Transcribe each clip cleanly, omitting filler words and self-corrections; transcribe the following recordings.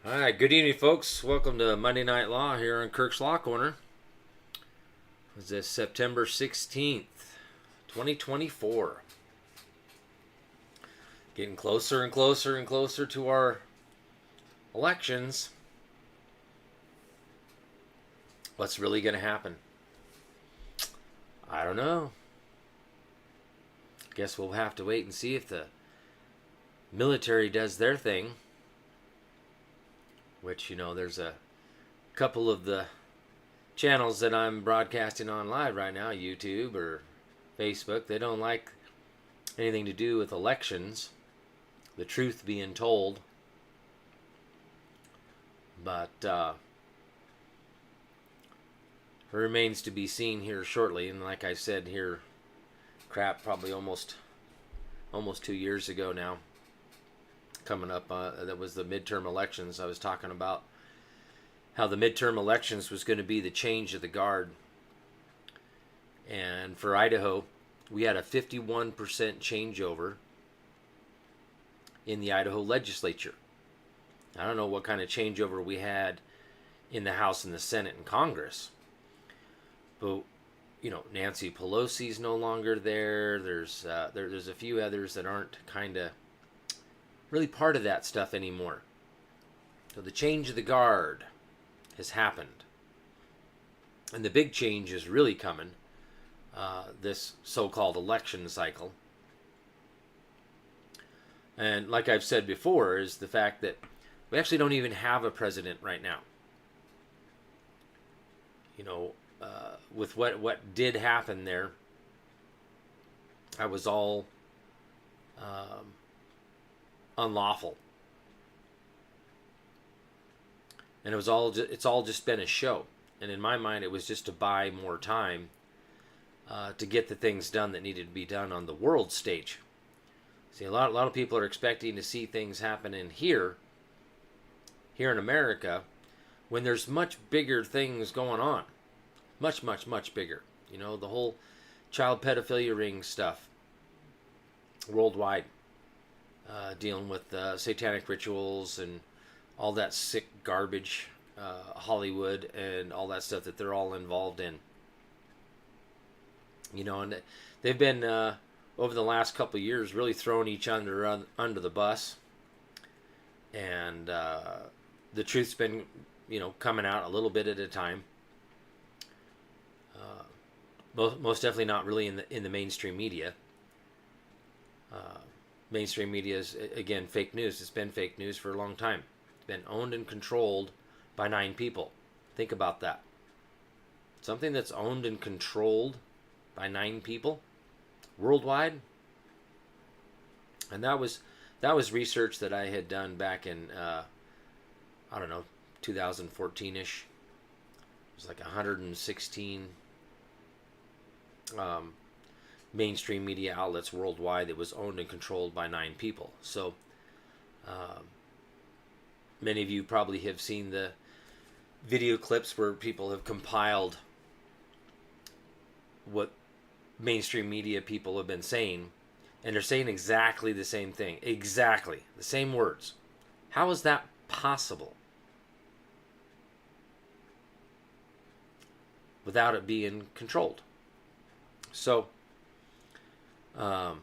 All right, good evening, folks. Welcome to Monday Night Law here on Kirk's Law Corner. It's this September 16th, 2024. Getting closer and closer and closer to our elections. What's really going to happen? I don't know. Guess we'll have to wait and see if the military does their thing. Which, there's a couple of the channels that I'm broadcasting on live right now, YouTube or Facebook, they don't like anything to do with elections, the truth being told. But it remains to be seen here shortly. And like I said here, probably almost 2 years ago now, coming up, that was the midterm elections. I was talking about how the midterm elections was going to be the change of the guard. And for Idaho, we had a 51% changeover in the Idaho legislature. I don't know what kind of changeover we had in the House and the Senate and Congress. But, Nancy Pelosi's no longer there. There's a few others that aren't kind of really part of that stuff anymore. So the change of the guard has happened. And the big change is really coming this so-called election cycle. And like I've said before, is the fact that we actually don't even have a president right now. With what did happen there, that was all unlawful, and it's all just been a show. And in my mind, it was just to buy more time to get the things done that needed to be done on the world stage. See, a lot of people are expecting to see things happen here in America, when there's much bigger things going on, much bigger. The whole child pedophilia ring stuff worldwide. Dealing with satanic rituals and all that sick garbage, Hollywood and all that stuff that they're all involved in. And they've been, over the last couple of years, really throwing each other under the bus. And the truth's been, coming out a little bit at a time. Most definitely not really in the mainstream media. Mainstream media is, again, fake news. It's been fake news for a long time. It's been owned and controlled by 9 people. Think about that. Something that's owned and controlled by 9 people worldwide. And that was research that I had done back in, 2014-ish. It was like 116 mainstream media outlets worldwide that was owned and controlled by 9 people. So many of you probably have seen the video clips where people have compiled what mainstream media people have been saying, and they're saying exactly the same thing, exactly the same words. How is that possible without it being controlled? So the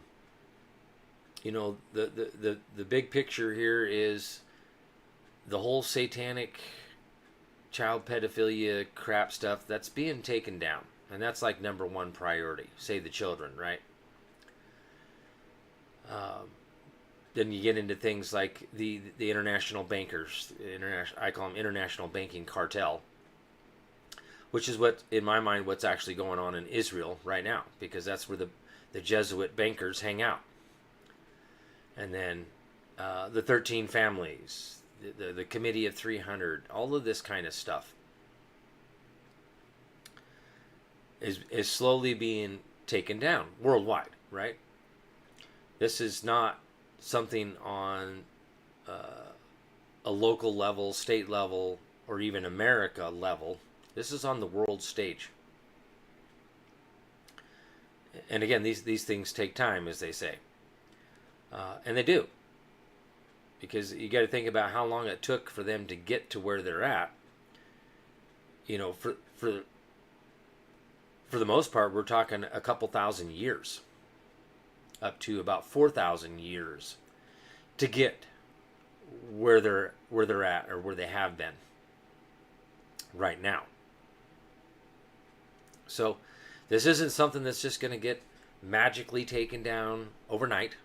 big picture here is the whole satanic child pedophilia crap stuff that's being taken down. And that's like number one priority. Save the children, right? Then you get into things like the international bankers. I call them international banking cartel. Which is what, in my mind, what's actually going on in Israel right now. Because that's where the Jesuit bankers hang out. And then the 13 families, the Committee of 300, all of this kind of stuff is slowly being taken down worldwide, right? This is not something on a local level, state level, or even America level. This is on the world stage. And again, these things take time, as they say. And they do. because you got to think about how long it took for them to get to where they're at. You know, for the most part, we're talking a couple thousand years, up to about 4,000 years, to get where they're at, or where they have been right now. So this isn't something that's just going to get magically taken down overnight,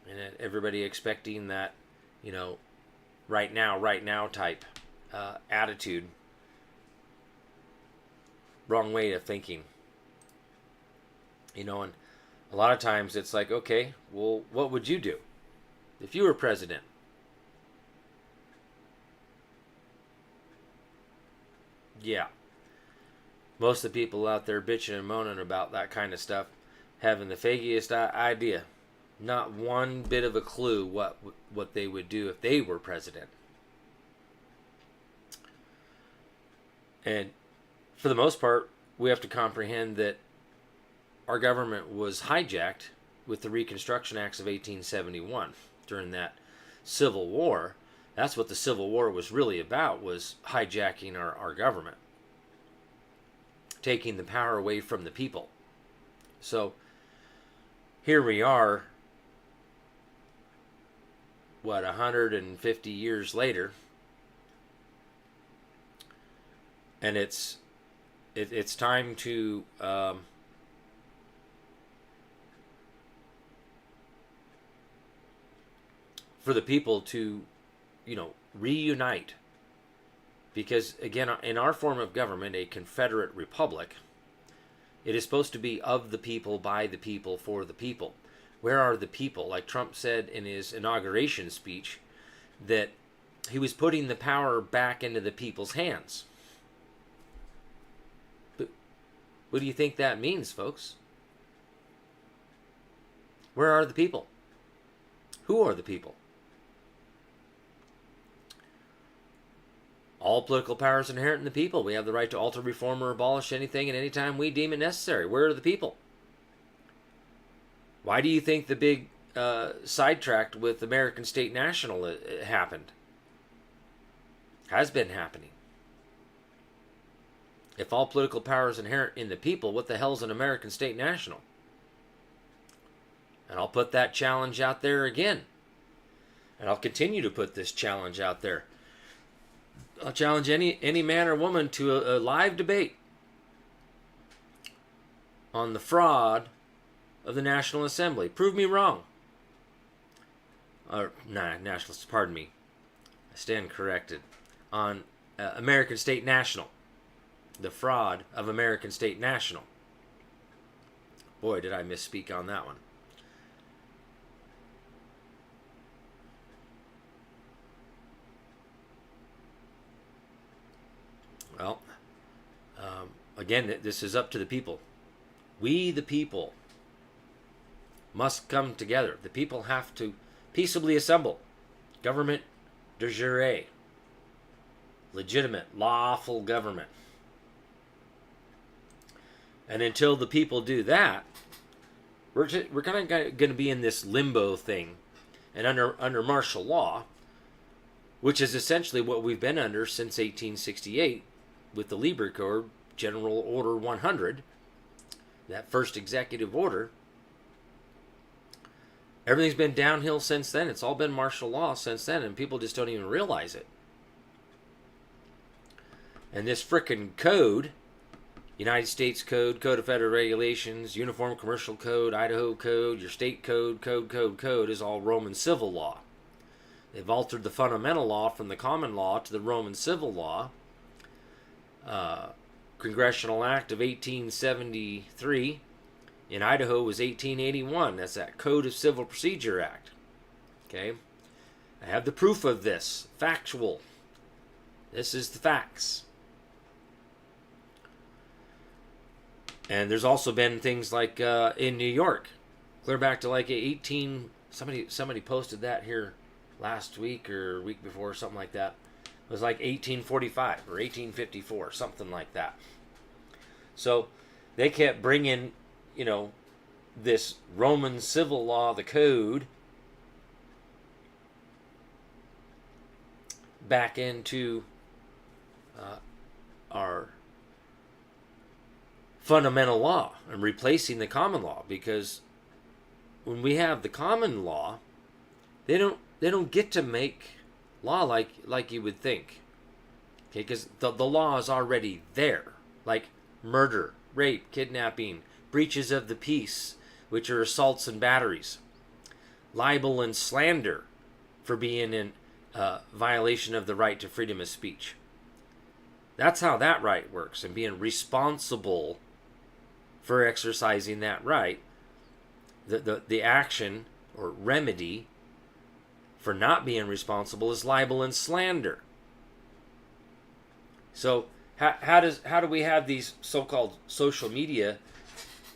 and everybody expecting that, you know, right now type attitude. Wrong way of thinking. You know, and a lot of times it's like, okay, well, what would you do if you were president? Yeah. Most of the people out there bitching and moaning about that kind of stuff, having the fakest idea. Not one bit of a clue what they would do if they were president. And for the most part, we have to comprehend that our government was hijacked with the Reconstruction Acts of 1871 during that Civil War. That's what the Civil War was really about, was hijacking our government, taking the power away from the people. So here we are, 150 years later, and it's time to for the people to, you know, reunite. Because again, in our form of government, a Confederate Republic, it is supposed to be of the people, by the people, for the people. Where are the people? Like Trump said in his inauguration speech, that he was putting the power back into the people's hands. But what do you think that means, folks? Where are the people? Who are the people? All political power is inherent in the people. We have the right to alter, reform, or abolish anything at any time we deem it necessary. Where are the people? Why do you think the big sidetrack with American State National happened? Has been happening. If all political power is inherent in the people, what the hell is an American State National? And I'll put that challenge out there again. And I'll continue to put this challenge out there. I'll challenge any man or woman to a live debate on the fraud of the National Assembly. Prove me wrong. Nationalists, pardon me. I stand corrected. On American State National. The fraud of American State National. Boy, did I misspeak on that one. Well, again, this is up to the people. We, the people, must come together. The people have to peaceably assemble. Government de jure. Legitimate, lawful government. And until the people do that, we're kind of going to be in this limbo thing. And under martial law, which is essentially what we've been under since 1868, with the Libre Code, General Order 100, that first executive order. Everything's been downhill since then. It's all been martial law since then, and people just don't even realize it. And this frickin' code, United States Code, Code of Federal Regulations, Uniform Commercial Code, Idaho Code, your state code, is all Roman civil law. They've altered the fundamental law from the common law to the Roman civil law. Congressional Act of 1873 in Idaho was 1881. That's that Code of Civil Procedure Act. Okay, I have the proof of this, factual. This is the facts. And there's also been things like in New York, clear back to like 18. Somebody posted that here last week or week before, something like that. It was like 1845 or 1854, something like that. So they kept bringing, you know, this Roman civil law, the code, back into our fundamental law and replacing the common law, because when we have the common law, they don't get to make law like you would think. Okay, because the law is already there, like murder, rape, kidnapping, breaches of the peace, which are assaults and batteries, libel and slander for being in violation of the right to freedom of speech. That's how that right works, and being responsible for exercising that right. The action or remedy for not being responsible is libel and slander. So how do we have these so-called social media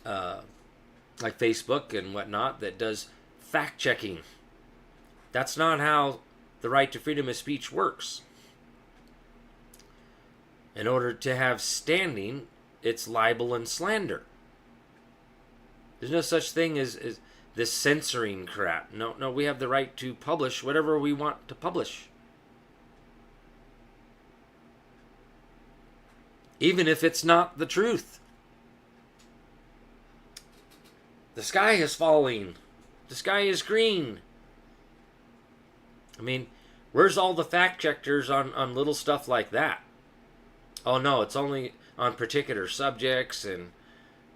like Facebook and whatnot that does fact checking? That's not how the right to freedom of speech works. In order to have standing, it's libel and slander. There's no such thing as this censoring crap. No, we have the right to publish whatever we want to publish. Even if it's not the truth. The sky is falling. The sky is green. I mean, where's all the fact checkers on little stuff like that? Oh no, it's only on particular subjects, and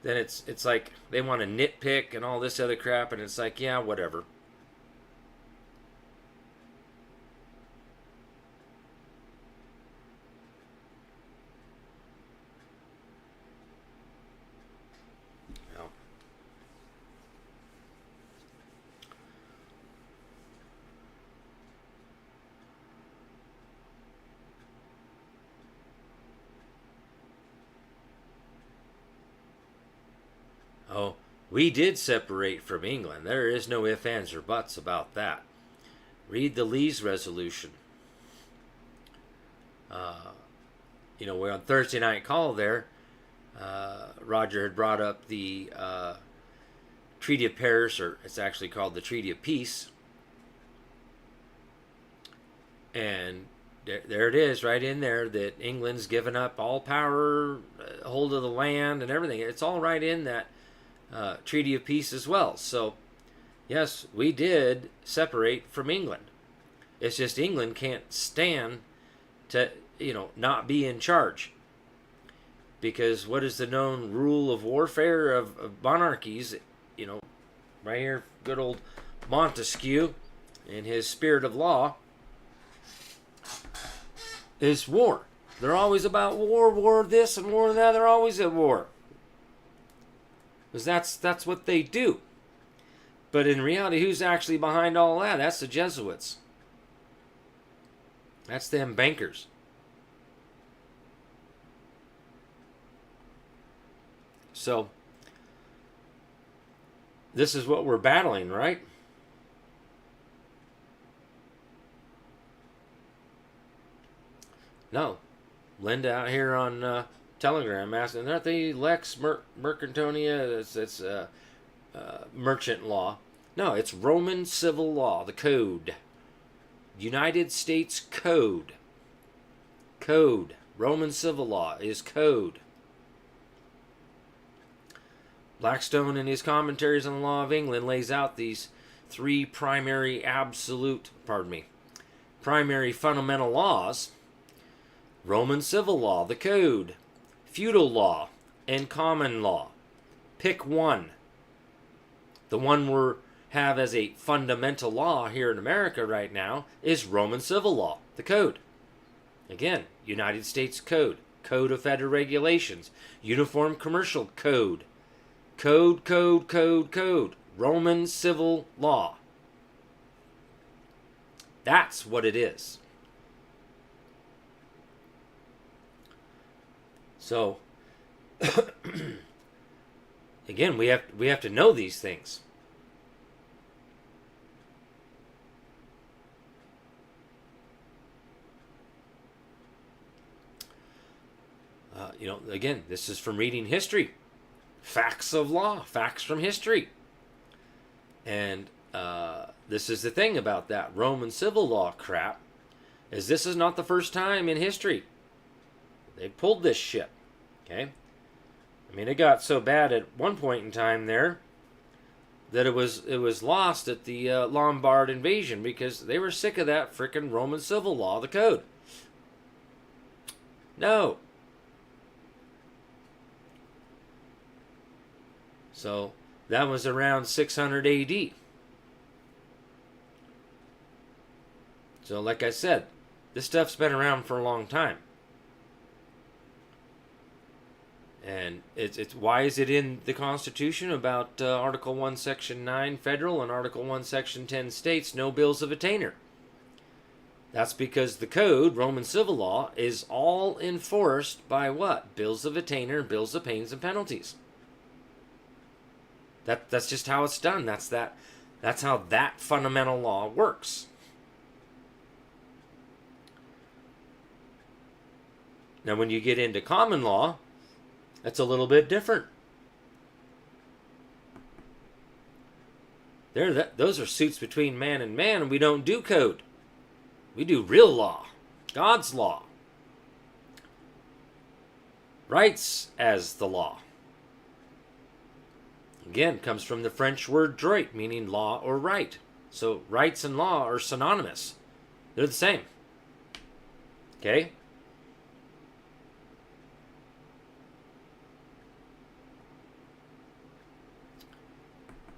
then it's like they want to nitpick and all this other crap, and it's like, yeah, whatever. Oh, we did separate from England. There is no ifs, ands, or buts about that. Read the Lee's resolution. We're on Thursday night call there. Roger had brought up the Treaty of Paris, or it's actually called the Treaty of Peace. And there it is, right in there, that England's given up all power, hold of the land and everything. It's all right in that Treaty of Peace as well. So, yes, we did separate from England. It's just England can't stand to, not be in charge. Because what is the known rule of warfare of monarchies? Right here, good old Montesquieu, in his Spirit of Law, is war. They're always about war this and war that. They're always at war. Because that's what they do. But in reality, who's actually behind all that? That's the Jesuits. That's them bankers. So, this is what we're battling, right? No. Linda out here on Telegram asking, aren't they Lex Mercantonia? It's merchant law. No, it's Roman civil law, the code. United States Code. Code. Roman civil law is code. Blackstone, in his commentaries on the law of England, lays out these three primary fundamental laws: Roman civil law, the code, feudal law, and common law. Pick one. The one we have as a fundamental law here in America right now is Roman civil law, the code. Again, United States Code, Code of Federal Regulations, Uniform Commercial Code, Code, Roman civil law. That's what it is. So, again, we have to know these things. Again, this is from reading history. Facts of law, facts from history. And this is the thing about that Roman civil law crap, As this is not the first time in history they pulled this shit. Okay? I mean, it got so bad at one point in time there that it was lost at the Lombard invasion because they were sick of that frickin' Roman civil law, the code. No. So that was around 600 AD. So like I said, this stuff's been around for a long time. And it's why is it in the Constitution about Article 1, Section 9 federal and Article 1, Section 10 states no bills of attainder? That's because the code, Roman civil law, is all enforced by what? Bills of attainder and bills of pains and penalties. That's just how it's done. That's how that fundamental law works. Now when you get into common law, that's a little bit different. Those are suits between man and man, and we don't do code. We do real law, God's law. Rights as the law. Again, comes from the French word droit, meaning law or right. So rights and law are synonymous. They're the same. Okay?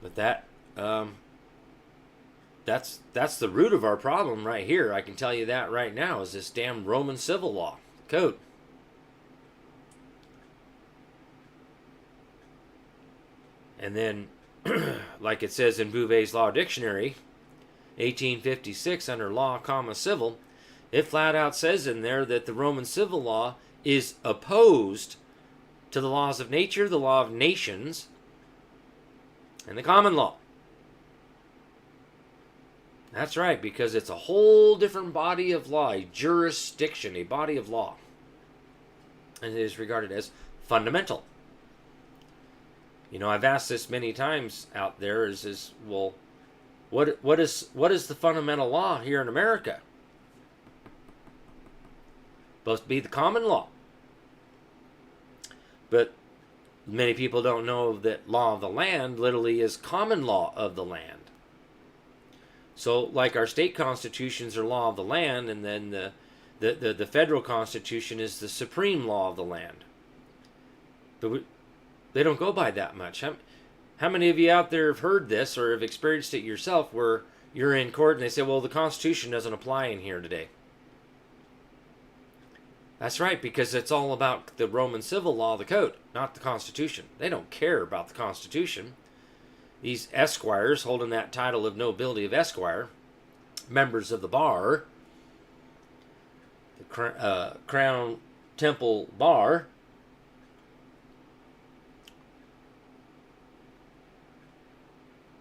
But that's the root of our problem right here. I can tell you that right now, is this damn Roman civil law code. And then, like it says in Bouvet's Law Dictionary, 1856, under law, civil, it flat out says in there that the Roman civil law is opposed to the laws of nature, the law of nations, and the common law. That's right, because it's a whole different body of law, a jurisdiction, a body of law. And it is regarded as fundamental. You know, I've asked this many times out there, well, what is the fundamental law here in America? Supposed to be the common law. But many people don't know that law of the land literally is common law of the land. So, like our state constitutions are law of the land, and then the federal constitution is the supreme law of the land. But they don't go by that much. How many of you out there have heard this or have experienced it yourself where you're in court and they say, well, the Constitution doesn't apply in here today? That's right, because it's all about the Roman civil law, the code, not the Constitution. They don't care about the Constitution. These esquires holding that title of nobility of esquire, members of the bar, the Crown Temple Bar,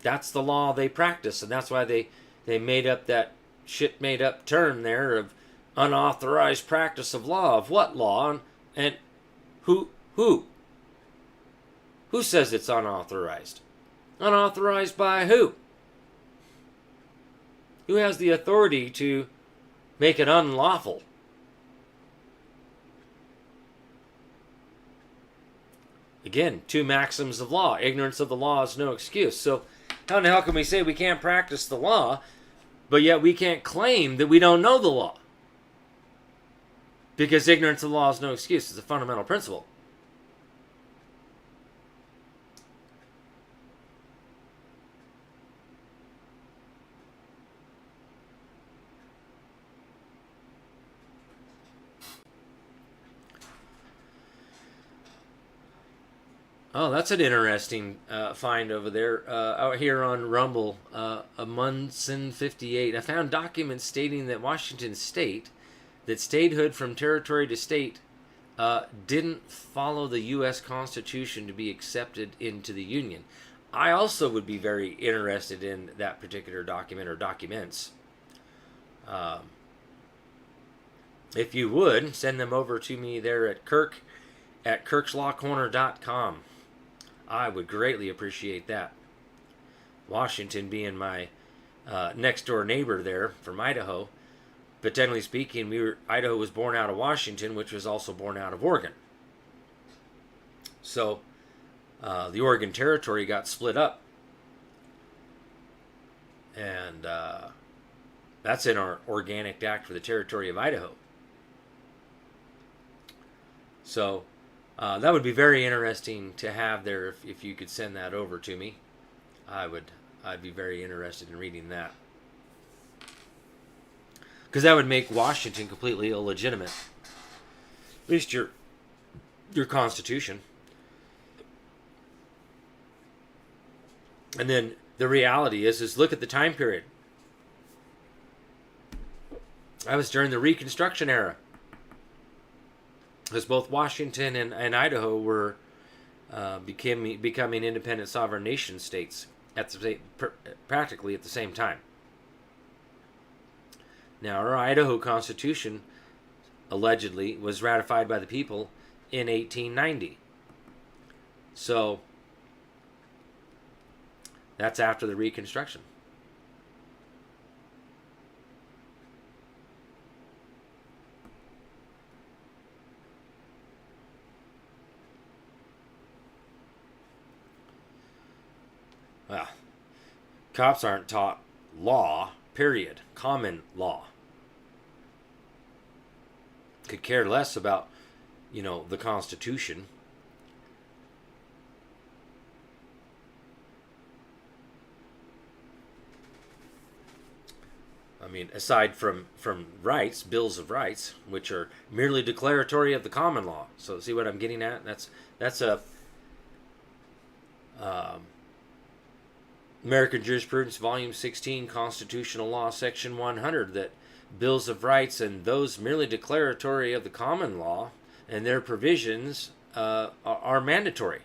that's the law they practice, and that's why they made up that shit made up term there of unauthorized practice of law. Of what law? And who says it's unauthorized? Unauthorized by who? Who has the authority to make it unlawful? Again, two maxims of law. Ignorance of the law is no excuse. So how in the hell can we say we can't practice the law, but yet we can't claim that we don't know the law? Because ignorance of the law is no excuse. It's a fundamental principle. Oh, that's an interesting find over there. Out here on Rumble, a Munson 58. I found documents stating that Washington State, that statehood from territory to state, didn't follow the U.S. Constitution to be accepted into the Union. I also would be very interested in that particular document or documents. If you would, send them over to me there at kirkslawcorner.com. I would greatly appreciate that. Washington being my next door neighbor there from Idaho. But technically speaking, Idaho was born out of Washington, which was also born out of Oregon. So the Oregon Territory got split up. And that's in our Organic Act for the Territory of Idaho. So that would be very interesting to have there if you could send that over to me. I'd be very interested in reading that. Because that would make Washington completely illegitimate. At least your Constitution. And then the reality is look at the time period. That was during the Reconstruction era. Because both Washington and Idaho were becoming independent sovereign nation states practically at the same time. Now, our Idaho Constitution allegedly was ratified by the people in 1890. So that's after the Reconstruction. Well, cops aren't taught law, period. Common law. Could care less about, the Constitution. I mean, aside from rights, bills of rights, which are merely declaratory of the common law. So see what I'm getting at? That's a American Jurisprudence, Volume 16, Constitutional Law, Section 100, that bills of rights and those merely declaratory of the common law and their provisions are mandatory.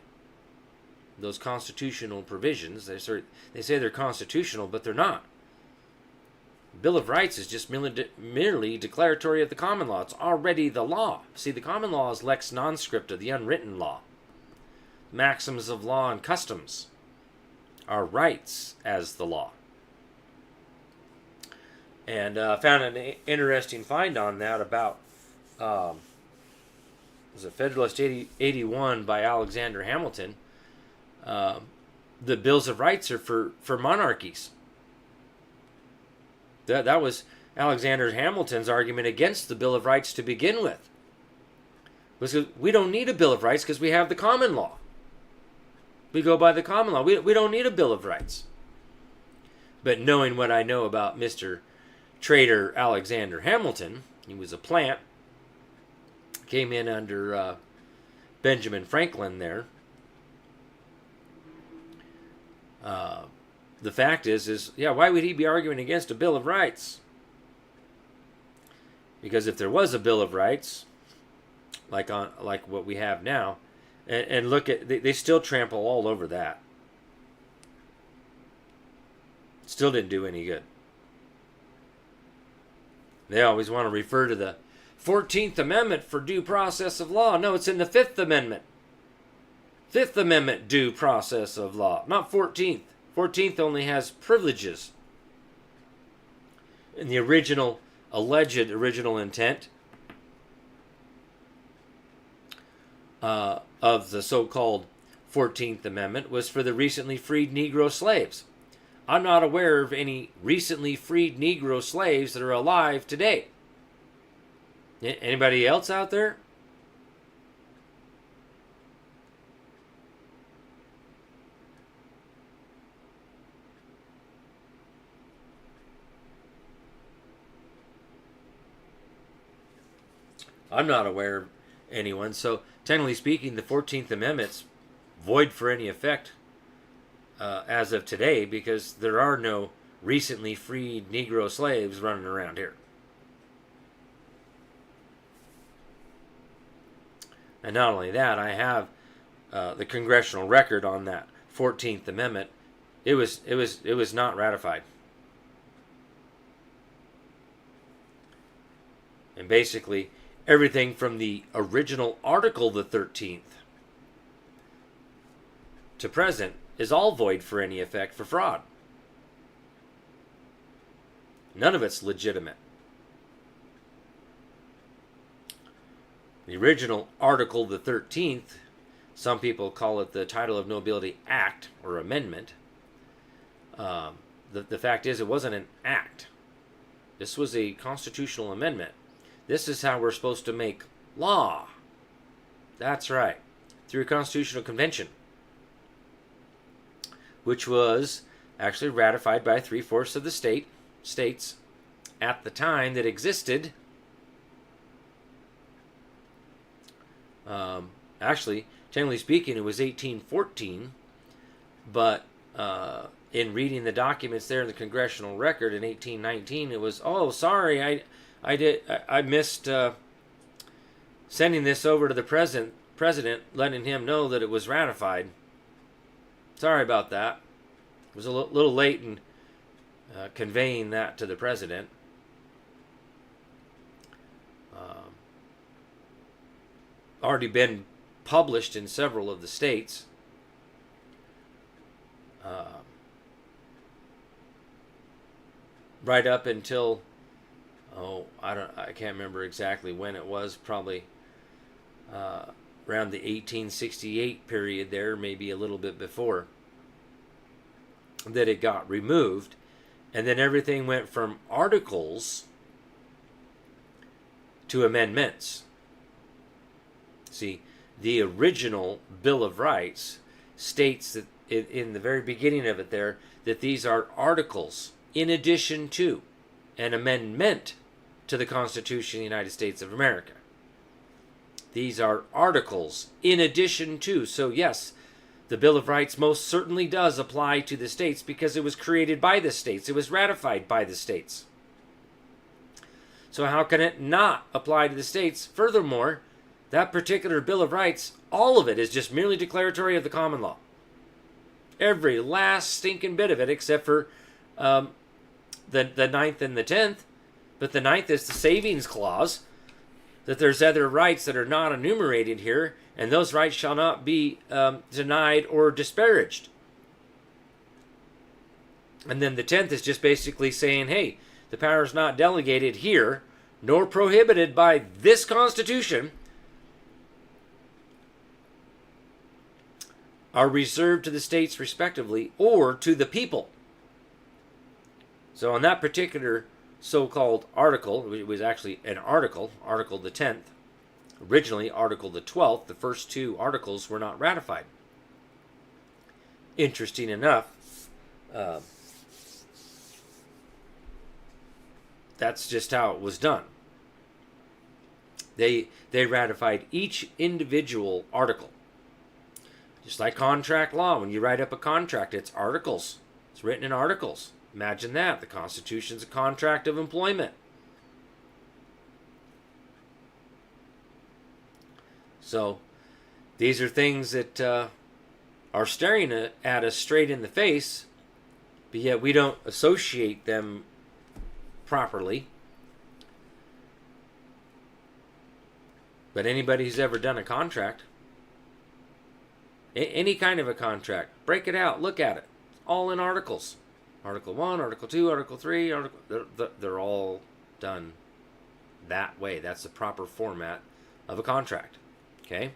Those constitutional provisions, they say they're constitutional, but they're not. Bill of Rights is just merely declaratory of the common law. It's already the law. See, the common law is lex non scripta, the unwritten law. Maxims of law and customs are rights as the law. And found an interesting find on that about, was it Federalist 81 by Alexander Hamilton. The Bills of Rights are for monarchies. That was Alexander Hamilton's argument against the Bill of Rights to begin with. Because we don't need a Bill of Rights because we have the common law. We go by the common law. We don't need a Bill of Rights. But knowing what I know about Mr. Trader Alexander Hamilton, he was a plant, came in under Benjamin Franklin there. The fact is, why would he be arguing against a Bill of Rights? Because if there was a Bill of Rights, like what we have now, and look at, they still trample all over that. Still didn't do any good. They always want to refer to the 14th Amendment for due process of law. No, it's in the 5th Amendment. 5th Amendment due process of law, not 14th. 14th only has privileges. And the alleged original intent of the so-called 14th Amendment was for the recently freed Negro slaves. I'm not aware of any recently freed Negro slaves that are alive today. Anybody else out there? I'm not aware of anyone. So, technically speaking, the 14th Amendment's void for any effect as of today because there are no recently freed Negro slaves running around here. And not only that, I have the congressional record on that 14th Amendment. It was not ratified. And basically, everything from the original Article the 13th to present is all void for any effect for fraud. None of it's legitimate. The original Article the 13th, some people call it the Title of Nobility Act or Amendment. The fact is, it wasn't an act. This was a constitutional amendment. This is how we're supposed to make law. That's right. Through a constitutional convention, which was actually ratified by 3/4 of the states at the time that existed. Actually, technically speaking, it was 1814, but in reading the documents there in the congressional record in 1819, it was, oh, sorry, I missed sending this over to the president, letting him know that it was ratified. Sorry about that. It was a little late in conveying that to the president. Already been published in several of the states. Right up until, I can't remember exactly when it was. Probably around the 1868 period there, maybe a little bit before, that it got removed, and then everything went from articles to amendments. See, the original Bill of Rights states that in the very beginning of it there, that these are articles in addition to an amendment to the Constitution of the United States of America. These are articles in addition to. So yes, the Bill of Rights most certainly does apply to the states because it was created by the states. It was ratified by the states. So how can it not apply to the states? Furthermore, that particular Bill of Rights, all of it is just merely declaratory of the common law. Every last stinking bit of it, except for the 9th and the 10th. But the 9th is the savings clause, that there's other rights that are not enumerated here, and those rights shall not be denied or disparaged. And then the 10th is just basically saying, hey, the power is not delegated here, nor prohibited by this Constitution, are reserved to the states respectively, or to the people. So on that particular so-called article, it was actually an article, Article the 10th, originally Article the 12th, the first two articles were not ratified. Interesting enough, that's just how it was done. They ratified each individual article. Just like contract law, when you write up a contract, it's articles. It's written in articles. Imagine that. The Constitution's a contract of employment. So, these are things that are staring at us straight in the face, but yet we don't associate them properly. But anybody who's ever done a contract, any kind of a contract, break it out, look at it. It's all in articles. Article 1, Article 2, Article 3, they're all done that way. That's the proper format of a contract. Okay?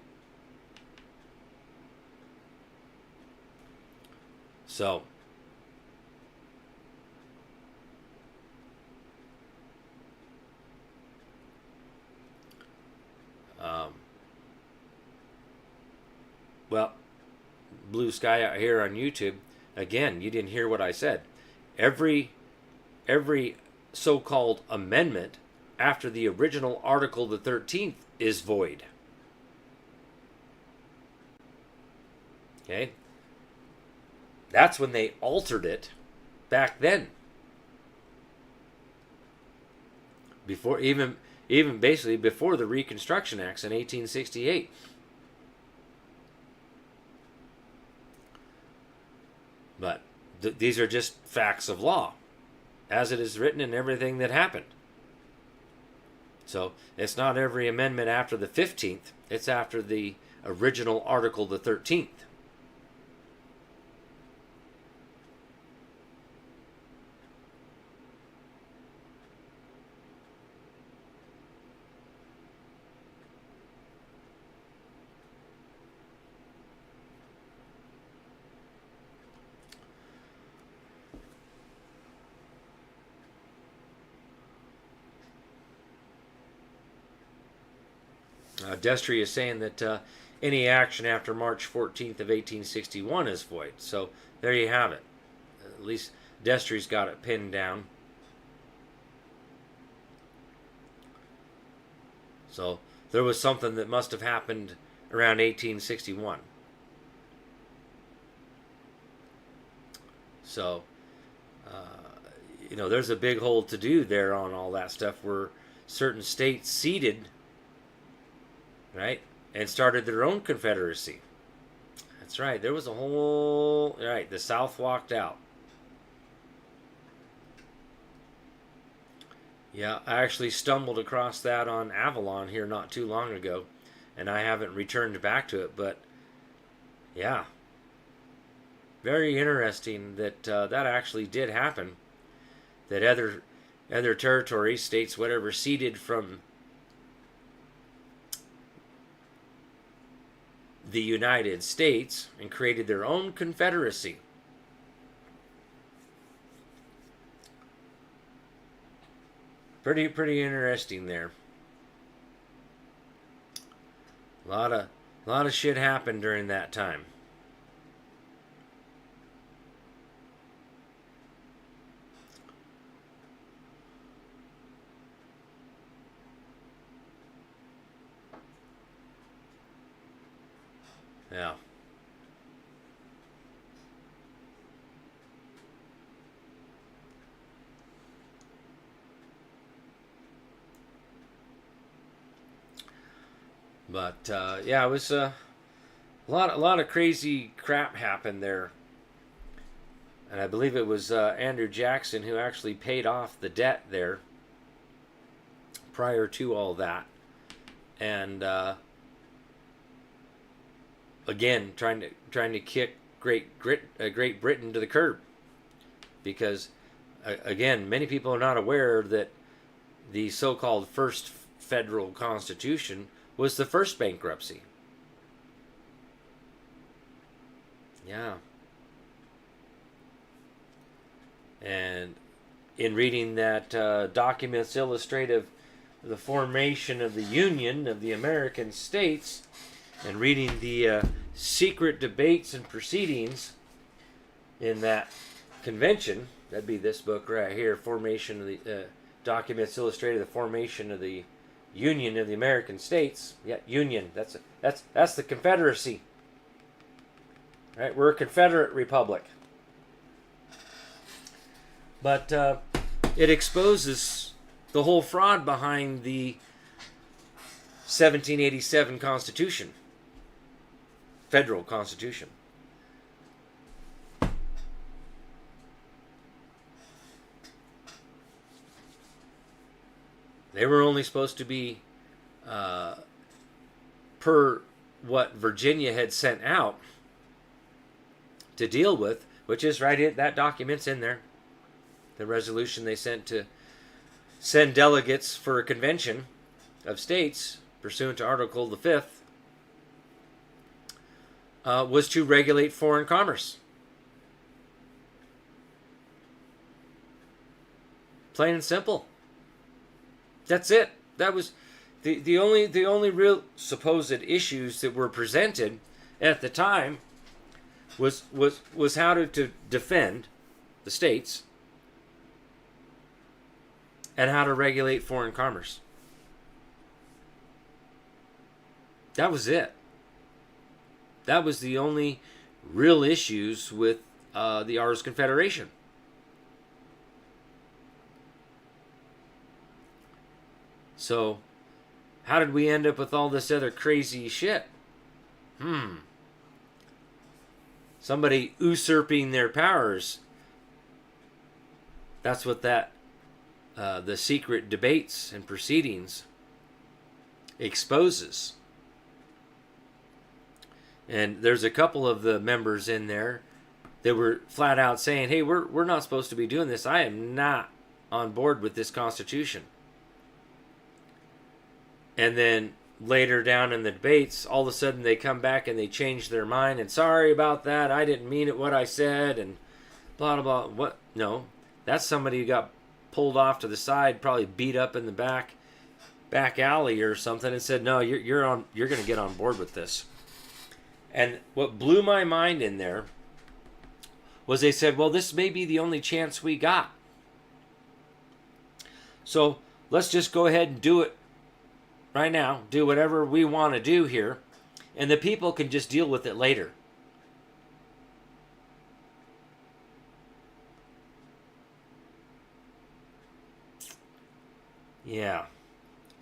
So, well, blue sky out here on YouTube. Again, you didn't hear what I said. Every so-called amendment after the original Article the 13th is void. Okay? That's when they altered it back then. Before even basically before the Reconstruction Acts in 1868. But these are just facts of law, as it is written in everything that happened. So it's not every amendment after the 15th, it's after the original Article the 13th. Destry is saying that any action after March 14th of 1861 is void. So there you have it. At least Destry's got it pinned down. So there was something that must have happened around 1861. So, there's a big hole to do there on all that stuff where certain states ceded, right, and started their own confederacy. That's right. There was a whole, right, the South walked out. Yeah, I actually stumbled across that on Avalon here not too long ago, and I haven't returned back to it, but yeah, very interesting that that actually did happen, that other territories, states, whatever, ceded from the United States and created their own confederacy. Pretty interesting there. A lot of shit happened during that time. Yeah. But yeah, it was a lot of crazy crap happened there, and I believe it was Andrew Jackson who actually paid off the debt there prior to all that, and again trying to kick Great Britain to the curb, because again, many people are not aware that the so-called first federal constitution was the first bankruptcy. Yeah. And in reading that documents illustrative of the formation of the Union of the American States, and reading the secret debates and proceedings in that convention, that'd be this book right here, Formation of the Documents Illustrative of the Formation of the Union of the American States. Yeah, Union. That's the Confederacy. Right? We're a Confederate Republic. But it exposes the whole fraud behind the 1787 Constitution, Federal Constitution. They were only supposed to be, per what Virginia had sent out to deal with, which is right here, that document's in there. The resolution they sent to send delegates for a convention of states, pursuant to Article the 5th, was to regulate foreign commerce. Plain and simple. That's it. That was the only real supposed issues that were presented at the time was how to defend the states and how to regulate foreign commerce. That was it. That was the only real issues with the Ars Confederation. So, how did we end up with all this other crazy shit? Somebody usurping their powers. That's what that the secret debates and proceedings exposes. And there's a couple of the members in there that were flat out saying, hey, we're not supposed to be doing this. I am not on board with this Constitution. And then later down in the debates, all of a sudden they come back and they change their mind and sorry about that. I didn't mean it what I said and blah, blah, blah. What? No, that's somebody who got pulled off to the side, probably beat up in the back, back alley or something and said, "No, you're on. You're going to get on board with this." And what blew my mind in there was they said, "Well, this may be the only chance we got. So let's just go ahead and do it right now. Do whatever we want to do here, and the people can just deal with it later." Yeah.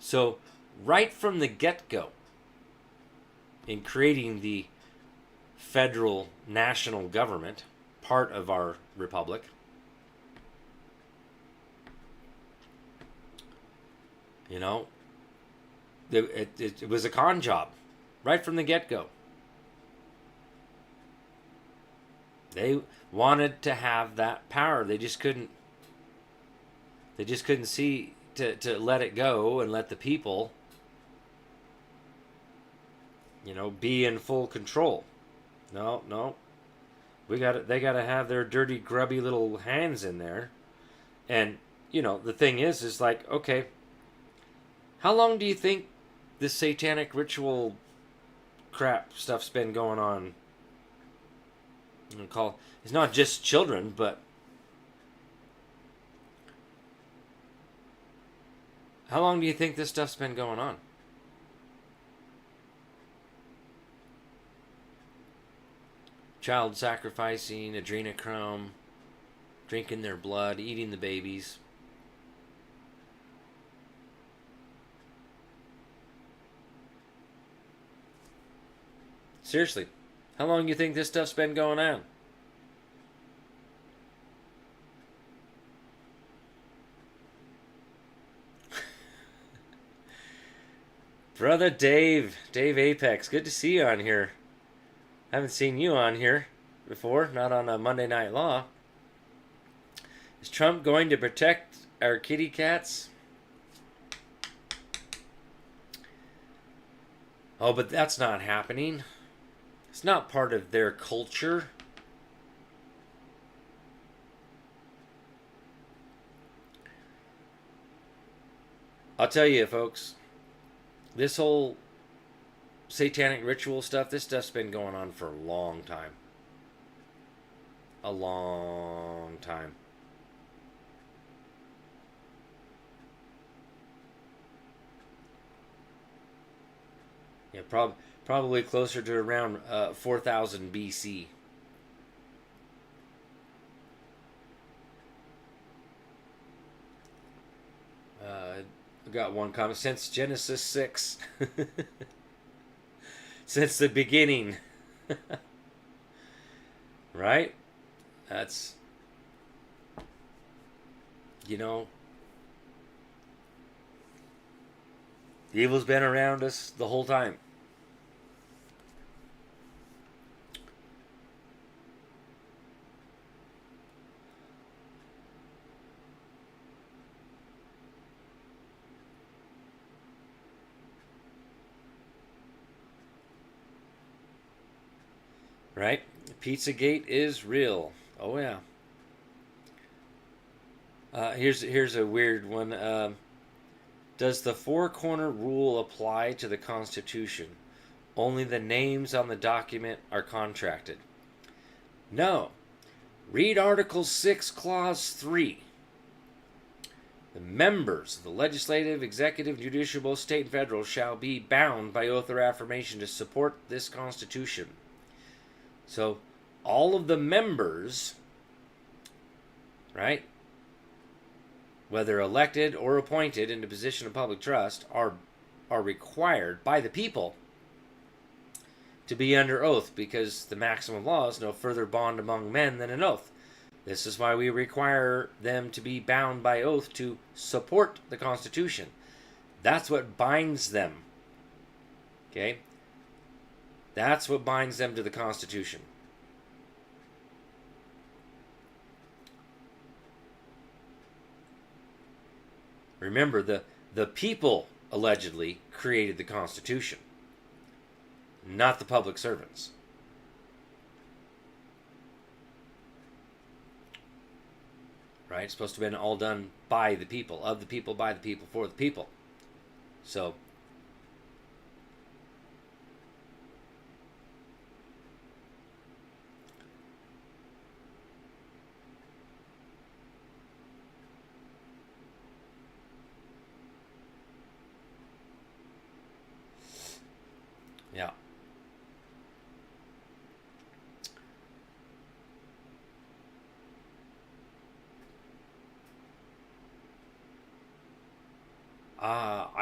So, right from the get-go, in creating the federal national government, part of our republic, you know, it was a con job, right from the get-go. They wanted to have that power. They just couldn't. They just couldn't see to let it go and let the people, be in full control. No. They got to have their dirty, grubby little hands in there. And, the thing is like, okay, how long do you think this satanic ritual crap stuff's been going on? It's not just children, but how long do you think this stuff's been going on? Child sacrificing, adrenochrome, drinking their blood, eating the babies. Seriously, how long do you think this stuff's been going on? Brother Dave Apex, good to see you on here. Haven't seen you on here before, not on a Monday Night Law. Is Trump going to protect our kitty cats? Oh, but that's not happening. It's not part of their culture. I'll tell you, folks, this whole satanic ritual stuff, this stuff's been going on for a long time. A long time. Yeah, probably closer to around 4000 BC. I got one comment. Since Genesis 6. Since the beginning. Right? That's, the evil's been around us the whole time. Right? Pizzagate is real. Oh yeah. Here's a weird one. Does the four-corner rule apply to the Constitution? Only the names on the document are contracted. No. Read Article 6, Clause 3. The members of the legislative, executive, judicial, both state and federal, shall be bound by oath or affirmation to support this Constitution. So, all of the members, right, whether elected or appointed into position of public trust, are required by the people to be under oath, because the maxim of law is no further bond among men than an oath. This is why we require them to be bound by oath to support the Constitution. That's what binds them. Okay? That's what binds them to the Constitution. Remember, the people allegedly created the Constitution, not the public servants. Right? It's supposed to have been all done by the people, of the people, by the people, for the people. So, yeah.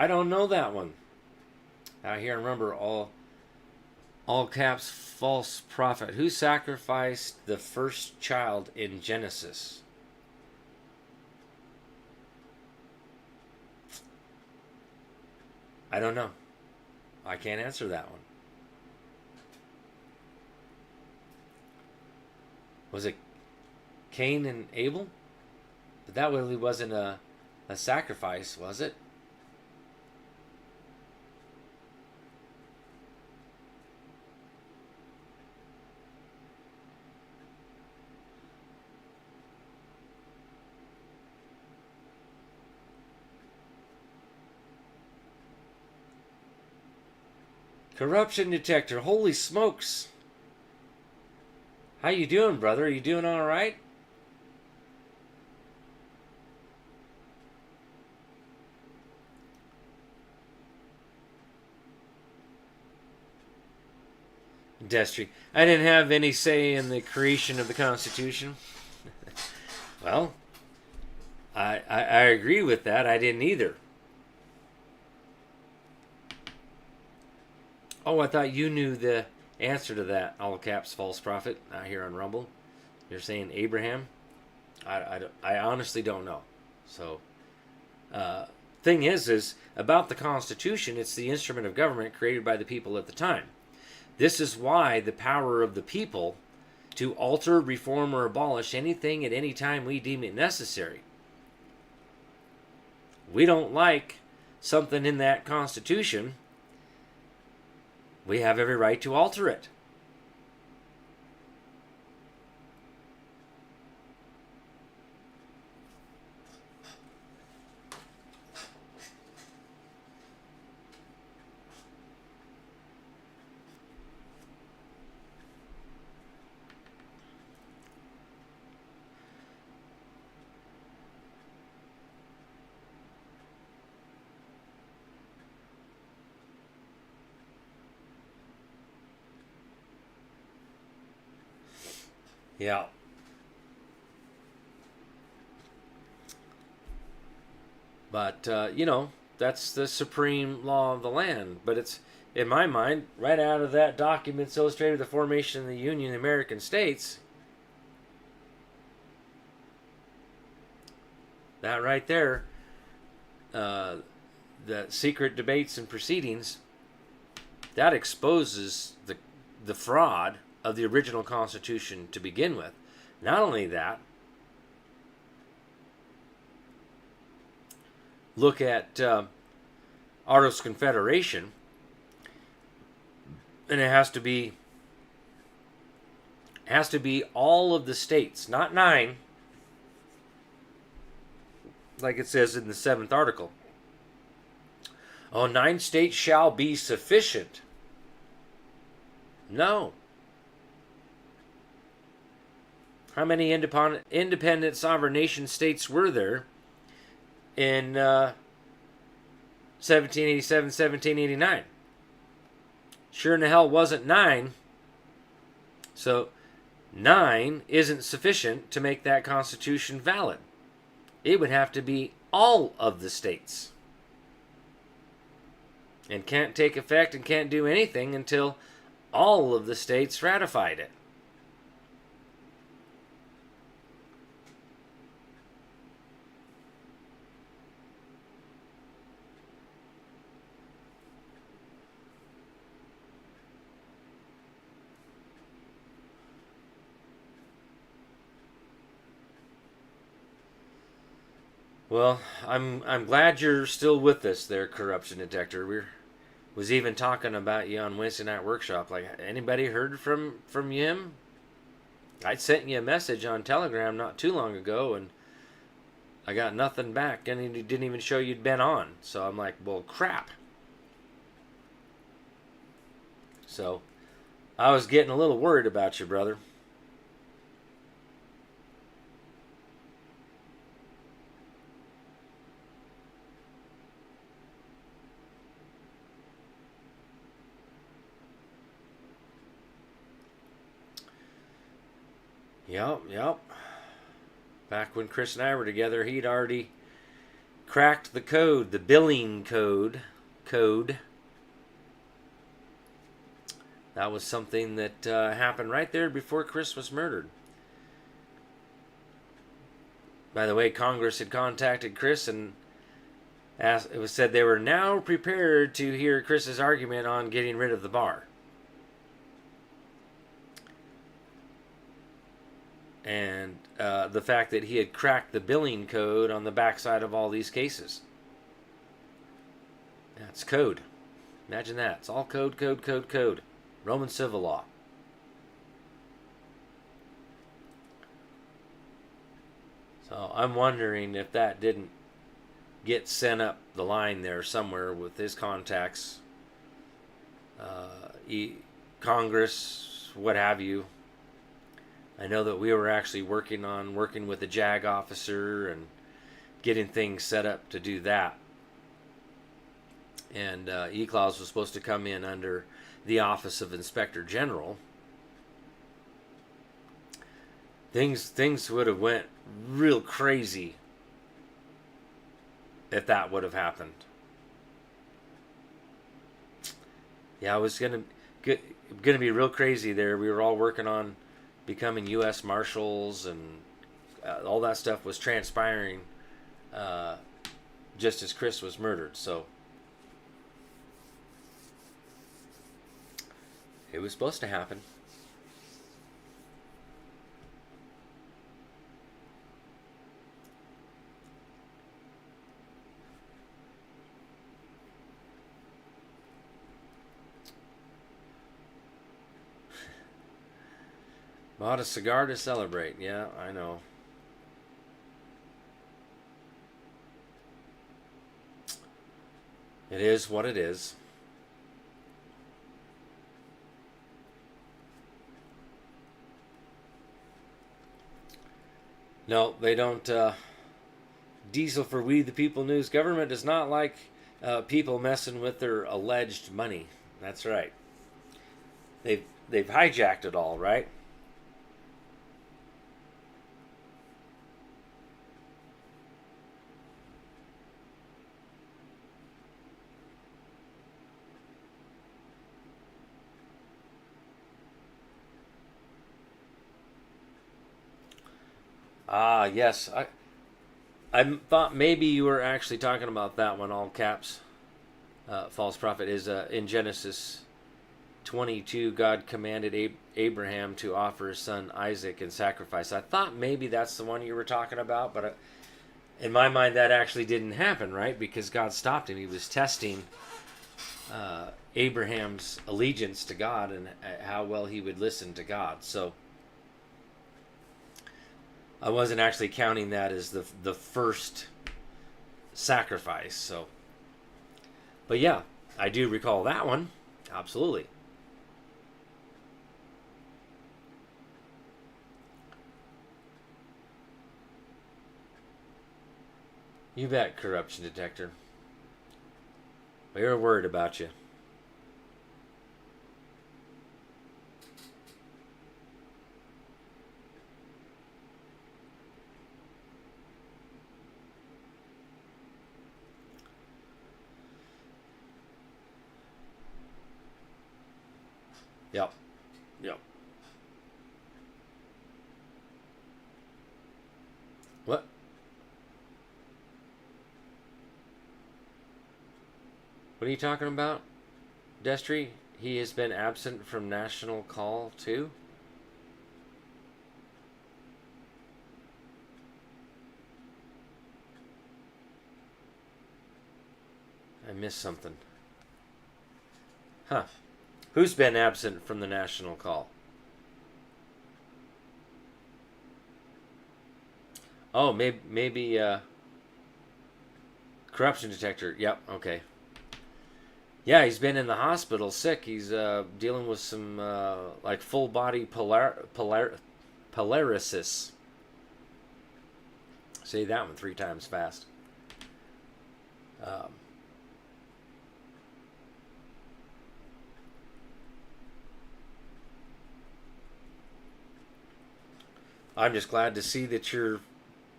I don't know that one. Out here, remember all caps false prophet. Who sacrificed the first child in Genesis? I don't know. I can't answer that one. Was it Cain and Abel? But that really wasn't a sacrifice, was it? Corruption detector. Holy smokes. How you doing, brother? Are you doing all right? Destry. I didn't have any say in the creation of the Constitution. Well, I agree with that. I didn't either. Oh, I thought you knew the answer to that. All caps false prophet out here on Rumble. You're saying Abraham? I honestly don't know. So, thing is about the Constitution, it's the instrument of government created by the people at the time. This is why the power of the people to alter, reform, or abolish anything at any time we deem it necessary. We don't like something in that Constitution, we have every right to alter it. Yeah. But, that's the supreme law of the land. But it's, in my mind, right out of that documents illustrated the formation of the Union of the American States. That right there, the secret debates and proceedings, that exposes the fraud of the original Constitution to begin with. Not only that, look at Articles of Confederation, and it has to be all of the states, not 9, like it says in the 7th article. Oh, 9 states shall be sufficient. No. How many independent sovereign nation states were there in 1787, 1789? Sure in the hell wasn't 9. So 9 isn't sufficient to make that Constitution valid. It would have to be all of the states. And can't take effect and can't do anything until all of the states ratified it. Well, I'm glad you're still with us there, corruption detector. Was even talking about you on Wednesday night workshop. Like, anybody heard from him? I sent you a message on Telegram not too long ago, and I got nothing back, and it didn't even show you'd been on. So I'm like, well, crap. So I was getting a little worried about you, brother. Yep. Back when Chris and I were together, he'd already cracked the code, the billing code. That was something that happened right there before Chris was murdered. By the way, Congress had contacted Chris and it was said they were now prepared to hear Chris's argument on getting rid of the bar. And the fact that he had cracked the billing code on the backside of all these cases. That's code. Imagine that. It's all code. Roman civil law. So I'm wondering if that didn't get sent up the line there somewhere with his contacts, Congress, what have you. I know that we were actually working with a JAG officer and getting things set up to do that. And E-Claus was supposed to come in under the Office of Inspector General. Things would have went real crazy if that would have happened. Yeah, it was gonna be real crazy there. We were all working on becoming U.S. Marshals, and all that stuff was transpiring just as Chris was murdered. So it was supposed to happen. Bought a cigar to celebrate. Yeah, I know. It is what it is. No, they don't. Diesel for We the People News. Government does not like people messing with their alleged money. That's right. They've hijacked it all, right? Ah, yes. I thought maybe you were actually talking about that one, all caps. False prophet is in Genesis 22. God commanded Abraham to offer his son Isaac in sacrifice. I thought maybe that's the one you were talking about, but in my mind that actually didn't happen, right? Because God stopped him. He was testing Abraham's allegiance to God and how well he would listen to God. So I wasn't actually counting that as the first sacrifice. So, but yeah, I do recall that one. Absolutely. You bet, corruption detector. We were worried about you. Yep. What? What are you talking about, Destry? He has been absent from national call too? I missed something. Huh. Who's been absent from the national call? Oh, maybe corruption detector. Yep. Okay. Yeah, he's been in the hospital sick. He's dealing with some like full body paralysis. Say that one 3 times fast. Um, I'm just glad to see that you're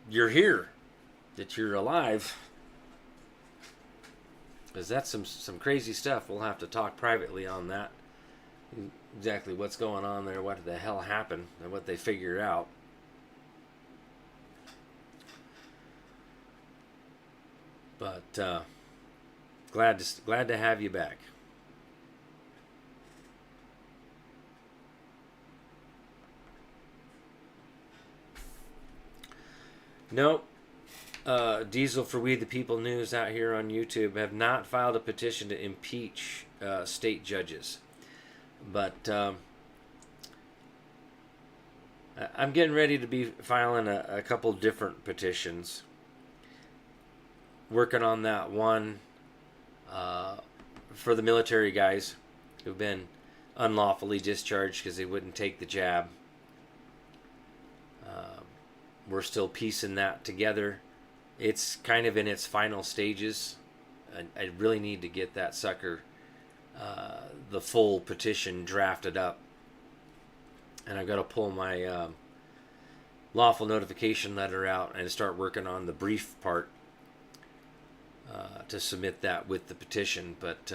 here, that you're alive. Because that's some crazy stuff. We'll have to talk privately on that. Exactly what's going on there, what the hell happened, and what they figured out. But glad to have you back. Nope. Diesel for We the People News out here on YouTube have not filed a petition to impeach state judges. But I'm getting ready to be filing a couple different petitions. Working on that one for the military guys who've been unlawfully discharged because they wouldn't take the jab. We're still piecing that together. It's kind of in its final stages. I really need to get that sucker, the full petition drafted up. And I've got to pull my lawful notification letter out and start working on the brief part to submit that with the petition. But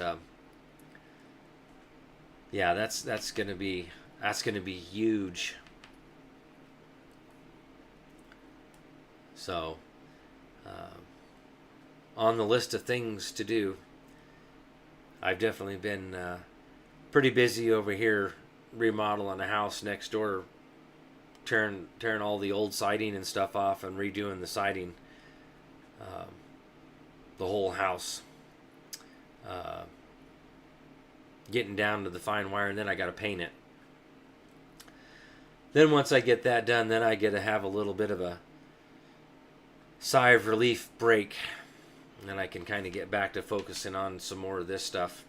yeah, that's going to be huge. So, on the list of things to do, I've definitely been pretty busy over here remodeling a house next door, tearing all the old siding and stuff off and redoing the siding, the whole house, getting down to the fine wire, and then I got to paint it. Then once I get that done, then I get to have a little bit of a sigh of relief break, and then I can kind of get back to focusing on some more of this stuff.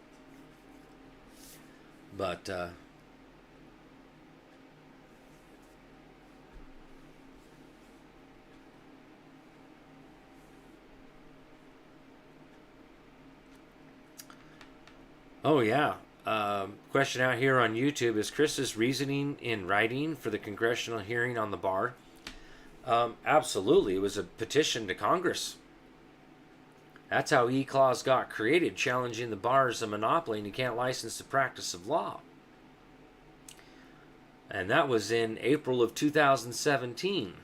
But oh yeah, question out here on YouTube: is Chris's reasoning in writing for the congressional hearing on the bar? Absolutely. It was a petition to Congress. That's how E-Clause got created, challenging the bar as a monopoly and you can't license the practice of law. And that was in April of 2017.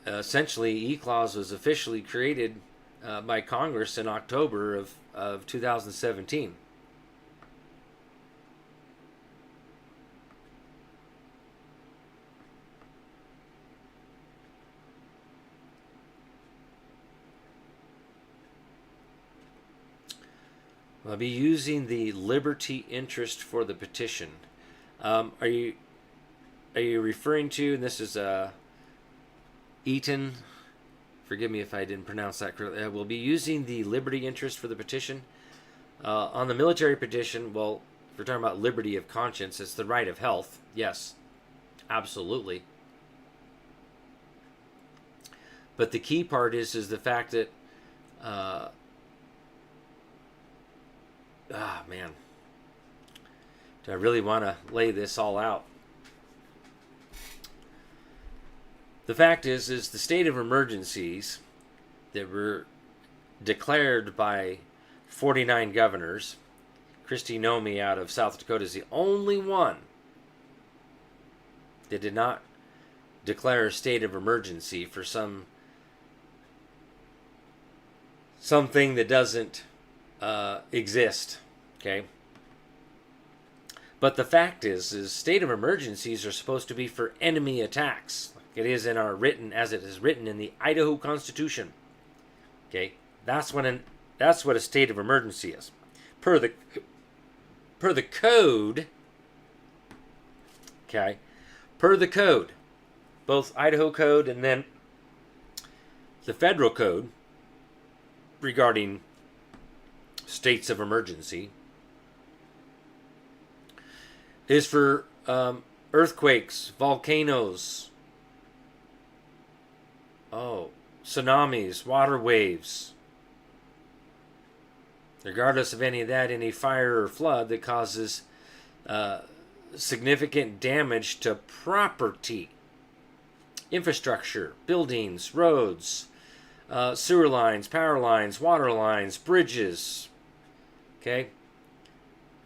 Essentially, E-Clause was officially created by Congress in October of 2017. I'll be using the liberty interest for the petition. Are you referring to, and this is Eaton, forgive me if I didn't pronounce that correctly, we'll be using the liberty interest for the petition. On the military petition, well, if we're talking about liberty of conscience, it's the right of health. Yes, absolutely. But the key part is the fact that man, do I really want to lay this all out? The fact is the state of emergencies that were declared by 49 governors. Kristi Nomi out of South Dakota is the only one that did not declare a state of emergency for something that doesn't exist. Okay. But the fact is state of emergencies are supposed to be for enemy attacks. It is in our written, as it is written in the Idaho Constitution. Okay, that's what a state of emergency is. Per the code. Okay, per the code, both Idaho code and then the federal code regarding states of emergency is for earthquakes, volcanoes, tsunamis, water waves. Regardless of any of that, any fire or flood that causes significant damage to property, infrastructure, buildings, roads, sewer lines, power lines, water lines, bridges. Okay?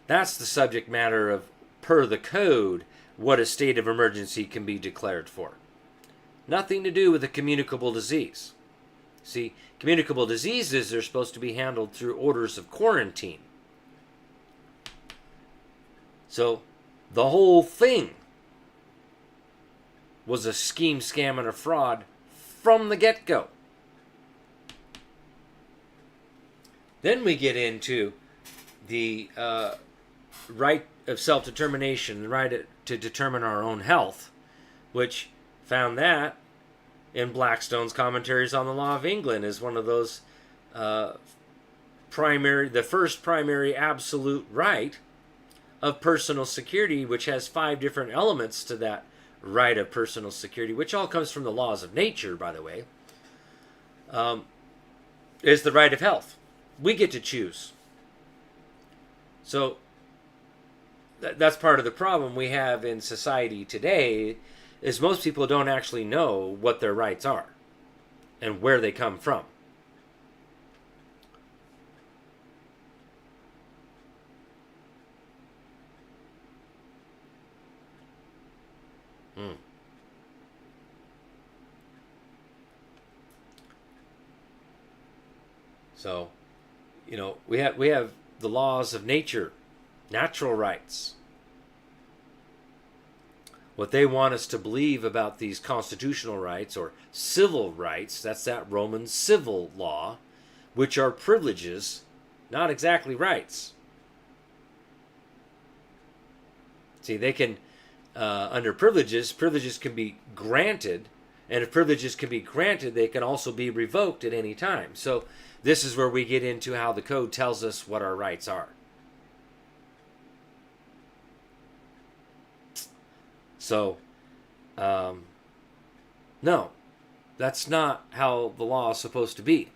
That's the subject matter of, per the code, what a state of emergency can be declared for. Nothing to do with a communicable disease. See, communicable diseases are supposed to be handled through orders of quarantine. So, the whole thing was a scheme, scam, and a fraud from the get-go. Then we get into the right of self-determination, the right to determine our own health, which found that in Blackstone's Commentaries on the Law of England is one of those the first primary absolute right of personal security, which has 5 different elements to that right of personal security, which all comes from the laws of nature, by the way, is the right of health. We get to choose. So that's part of the problem we have in society today, is most people don't actually know what their rights are and where they come from. So, we have the laws of nature, natural rights. What they want us to believe about these constitutional rights or civil rights, that's that Roman civil law, which are privileges, not exactly rights. See, they can, under privileges can be granted, and if privileges can be granted, they can also be revoked at any time. So this is where we get into how the code tells us what our rights are. So, no, that's not how the law is supposed to be.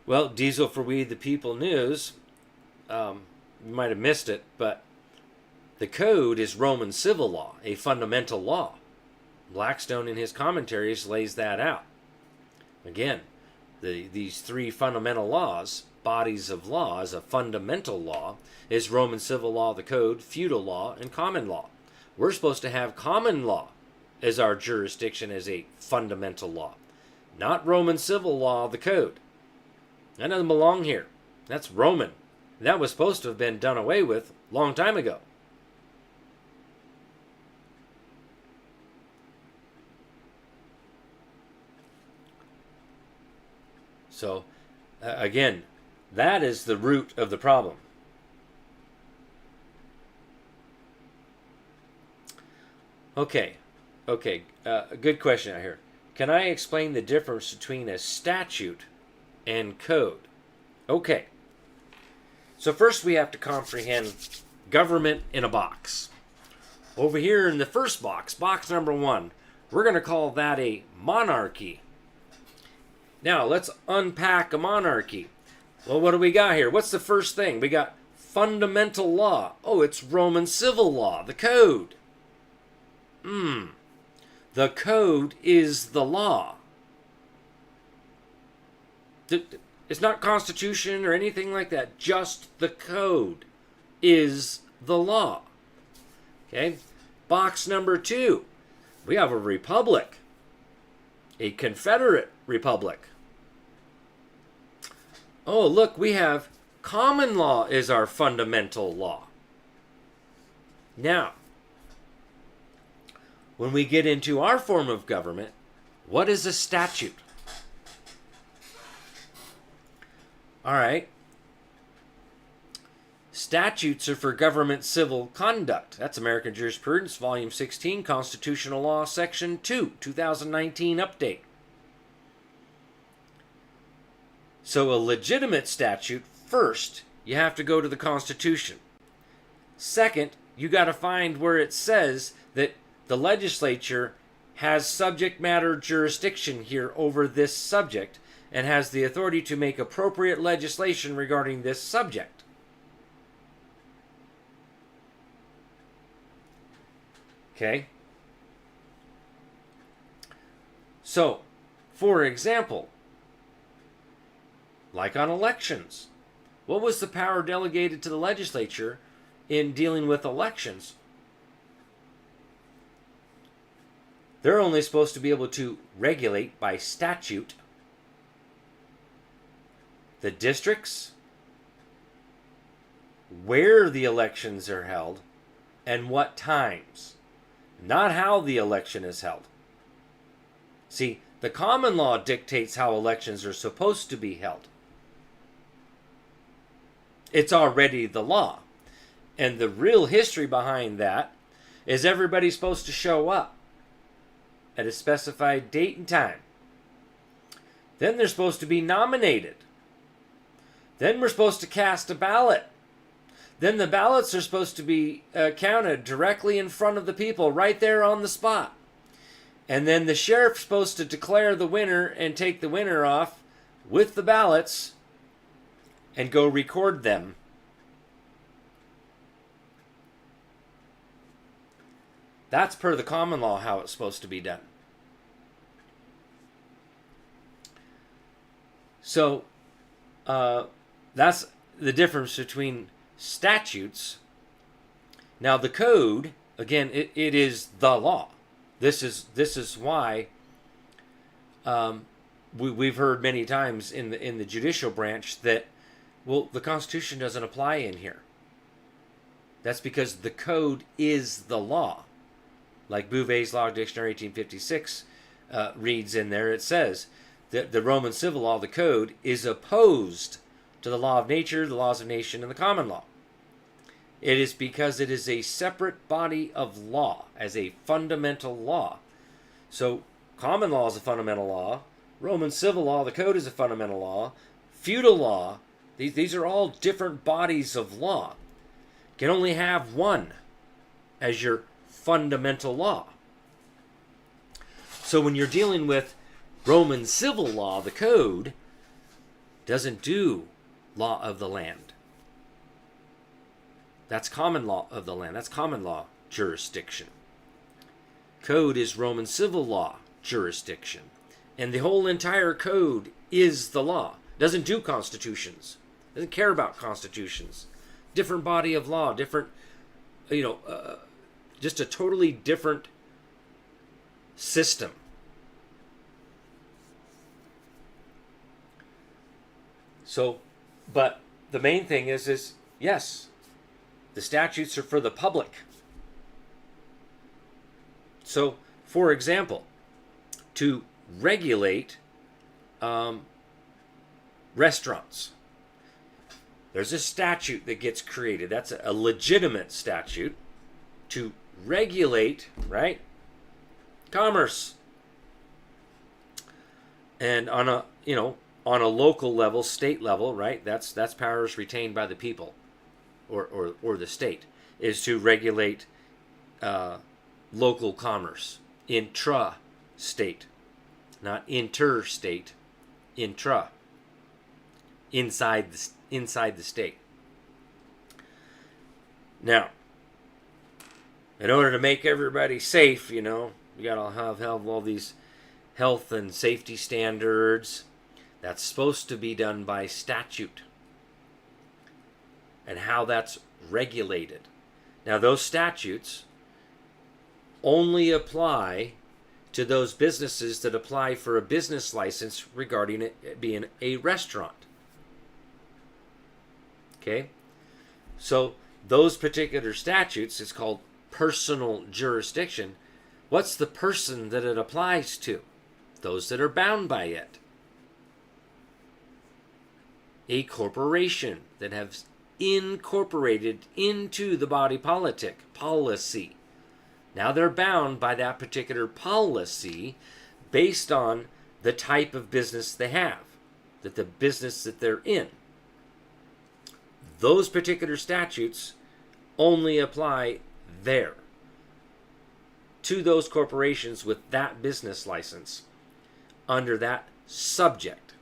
Well, Diesel for We the People News, you might have missed it, but the code is Roman civil law, a fundamental law. Blackstone in his commentaries lays that out. Again, these 3 fundamental laws, bodies of law as a fundamental law, is Roman civil law, the code, feudal law, and common law. We're supposed to have common law as our jurisdiction as a fundamental law, not Roman civil law, the code. That doesn't belong here. That's Roman. That was supposed to have been done away with a long time ago. So, again, that is the root of the problem. Okay, a good question out here. Can I explain the difference between a statute and code? Okay. So first we have to comprehend government in a box. Over here in the first box, box number 1, we're going to call that a monarchy. Now, let's unpack a monarchy. Well, what do we got here? What's the first thing? We got fundamental law. Oh, it's Roman civil law, the code. The code is the law. It's not constitution or anything like that. Just the code is the law. Okay? Box number 2. We have a republic. A confederate republic. Oh, look, we have common law is our fundamental law. Now, when we get into our form of government, what is a statute? All right. Statutes are for government civil conduct. That's American Jurisprudence, Volume 16, Constitutional Law, Section 2, 2019 update. So a legitimate statute, first, you have to go to the Constitution. Second, you got to find where it says that the legislature has subject matter jurisdiction here over this subject and has the authority to make appropriate legislation regarding this subject. Okay? So, for example, like on elections, what was the power delegated to the legislature in dealing with elections? They're only supposed to be able to regulate by statute the districts, where the elections are held, and what times, not how the election is held. See, the common law dictates how elections are supposed to be held. It's already the law. And the real history behind that is everybody's supposed to show up at a specified date and time. Then they're supposed to be nominated. Then we're supposed to cast a ballot. Then the ballots are supposed to be counted directly in front of the people, right there on the spot. And then the sheriff's supposed to declare the winner and take the winner off with the ballots and go record them. That's per the common law how it's supposed to be done. So, that's the difference between statutes. Now the code, again, it is the law. This is why we've heard many times in the judicial branch that, well, the Constitution doesn't apply in here. That's because the code is the law. Like Bouvet's Law Dictionary 1856 reads in there, it says that the Roman civil law, the code, is opposed to the law of nature, the laws of nation, and the common law. It is because it is a separate body of law as a fundamental law. So common law is a fundamental law. Roman civil law, the code, is a fundamental law. Feudal law, these are all different bodies of law. You can only have one as your fundamental law. So when you're dealing with Roman civil law, the code doesn't do law of the land. That's common law of the land. That's common law jurisdiction. Code is Roman civil law jurisdiction. And the whole entire code is the law. Doesn't do constitutions. Doesn't care about constitutions. Different body of law. Different, just a totally different system. So, but the main thing is yes, the statutes are for the public. So, for example, to regulate restaurants, there's a statute that gets created. That's a legitimate statute to regulate, right, commerce. And on a local level, state level, right, that's powers retained by the people or the state, is to regulate local commerce, intra-state, not interstate, intra, inside the state. Now, in order to make everybody safe, you gotta have all these health and safety standards. That's supposed to be done by statute. And how that's regulated. Now, those statutes only apply to those businesses that apply for a business license regarding it being a restaurant. Okay? So, those particular statutes, it's called personal jurisdiction. What's the person that it applies to? Those that are bound by it. A corporation that incorporated into the body politic policy. Now they're bound by that particular policy based on the type of business they have, that the business that they're in. Those particular statutes only apply there to those corporations with that business license under that subject.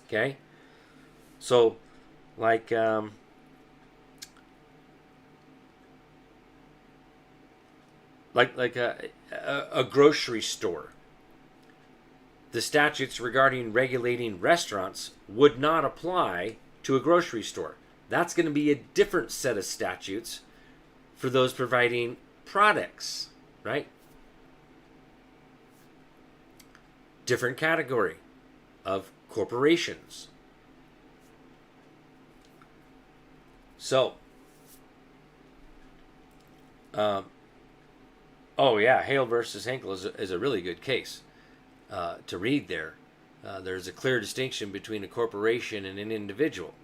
Okay? So, like a grocery store. The statutes regarding regulating restaurants would not apply to a grocery store. That's going to be a different set of statutes for those providing products, right? Different category of corporations. So, Hale versus Henkel is a really good case to read there. There's a clear distinction between a corporation and an individual.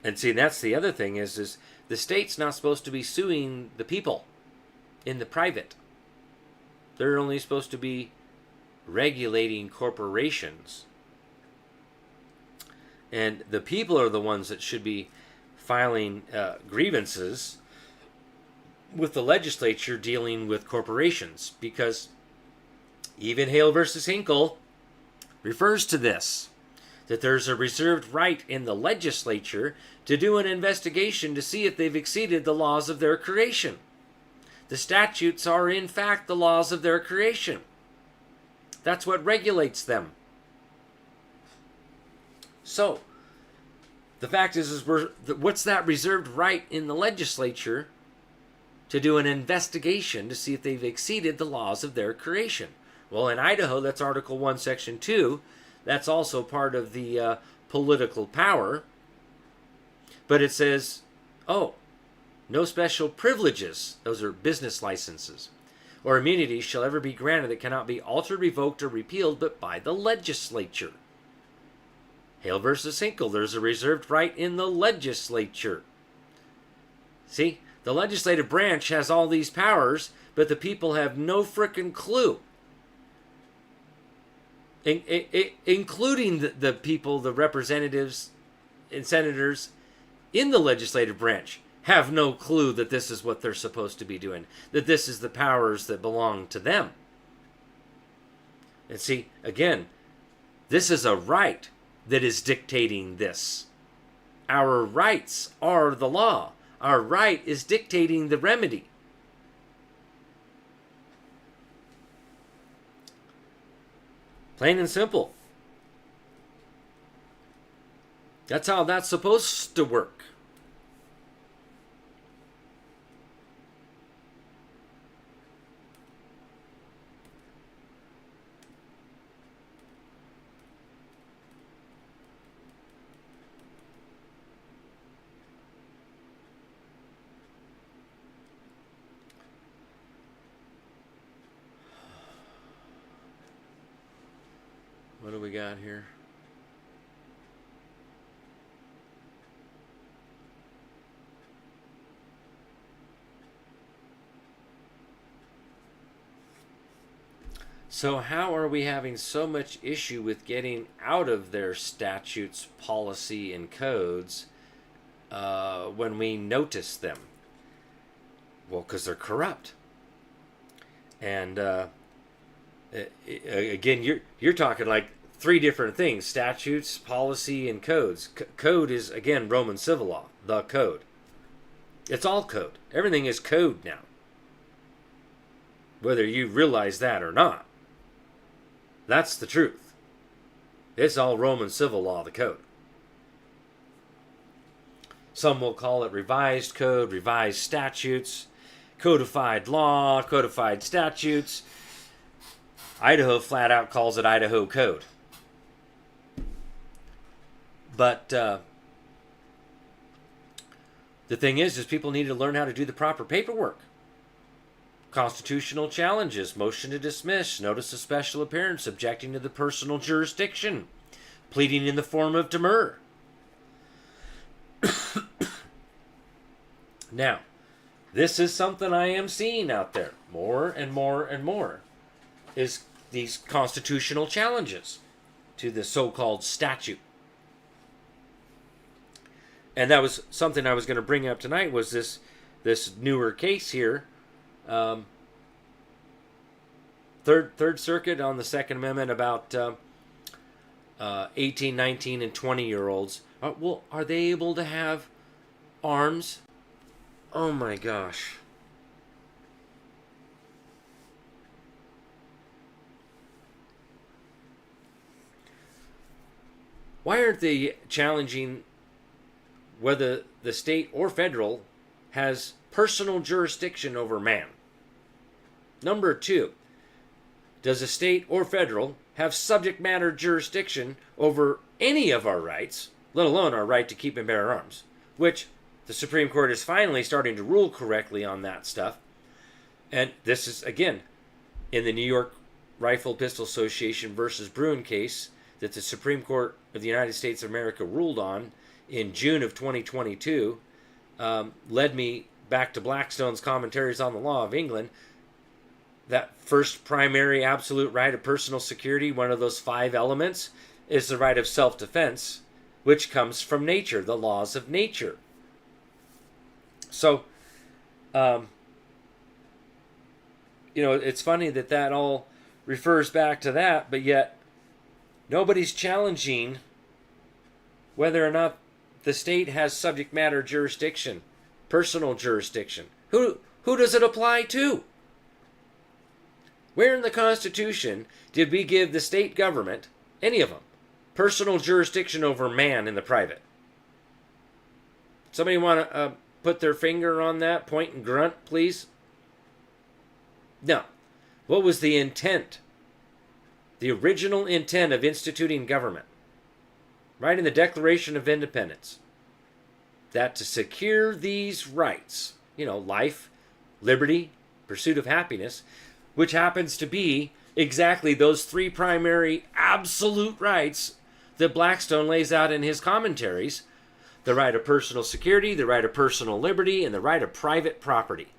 And see, that's the other thing is the state's not supposed to be suing the people in the private. They're only supposed to be regulating corporations. And the people are the ones that should be filing grievances with the legislature dealing with corporations, because even Hale versus Hinkle refers to this, that there's a reserved right in the legislature to do an investigation to see if they've exceeded the laws of their creation. The statutes are in fact the laws of their creation. That's what regulates them. So, the fact is what's that reserved right in the legislature to do an investigation to see if they've exceeded the laws of their creation? Well, in Idaho, that's Article 1, Section 2. That's also part of the political power. But it says, no special privileges, those are business licenses, or immunities shall ever be granted that cannot be altered, revoked, or repealed but by the legislature. Hale versus Hinkle, there's a reserved right in the legislature. See, the legislative branch has all these powers, but the people have no frickin' clue. Including the people, the representatives and senators in the legislative branch have no clue that this is what they're supposed to be doing, that this is the powers that belong to them. And see, again, this is a right that is dictating this. Our rights are the law. Our right is dictating the remedy. Plain and simple. That's how that's supposed to work. What do we got here? So how are we having so much issue with getting out of their statutes, policy, and codes when we notice them? Well, because they're corrupt. And again, you're talking like three different things: statutes, policy, and codes. Code is, again, Roman civil law, the code. It's all code. Everything is code now, whether you realize that or not. That's the truth. It's all Roman civil law, the code. Some will call it revised code, revised statutes, codified law, codified statutes. Idaho flat out calls it Idaho Code. But the thing is people need to learn how to do the proper paperwork. constitutional challenges, motion to dismiss, notice of special appearance, objecting to the personal jurisdiction, pleading in the form of demur. Now, this is something I am seeing out there more and more and more, is these constitutional challenges to the so-called statute. And that was something I was going to bring up tonight, was this newer case here. Third Circuit on the Second Amendment about 18, 19, and 20-year-olds. Well, are they able to have arms? Oh my gosh. Why aren't they challenging whether the state or federal has personal jurisdiction over man? Number 2, does the state or federal have subject matter jurisdiction over any of our rights, let alone our right to keep and bear arms? Which the Supreme Court is finally starting to rule correctly on that stuff. And this is, again, in the New York Rifle Pistol Association versus Bruin case that the Supreme Court of the United States of America ruled on in June of 2022, led me back to Blackstone's Commentaries on the Law of England. That first primary absolute right of personal security, one of those 5 elements, is the right of self-defense, which comes from nature, the laws of nature. So, it's funny that all refers back to that, but yet nobody's challenging whether or not the state has subject matter jurisdiction, personal jurisdiction. Who does it apply to? Where in the Constitution did we give the state government, any of them, personal jurisdiction over man in the private? Somebody want to put their finger on that, point and grunt, please? No. What was the intent? The original intent of instituting government, right in the Declaration of Independence, that to secure these rights, life, liberty, pursuit of happiness, which happens to be exactly those 3 primary absolute rights that Blackstone lays out in his commentaries: the right of personal security, the right of personal liberty, and the right of private property.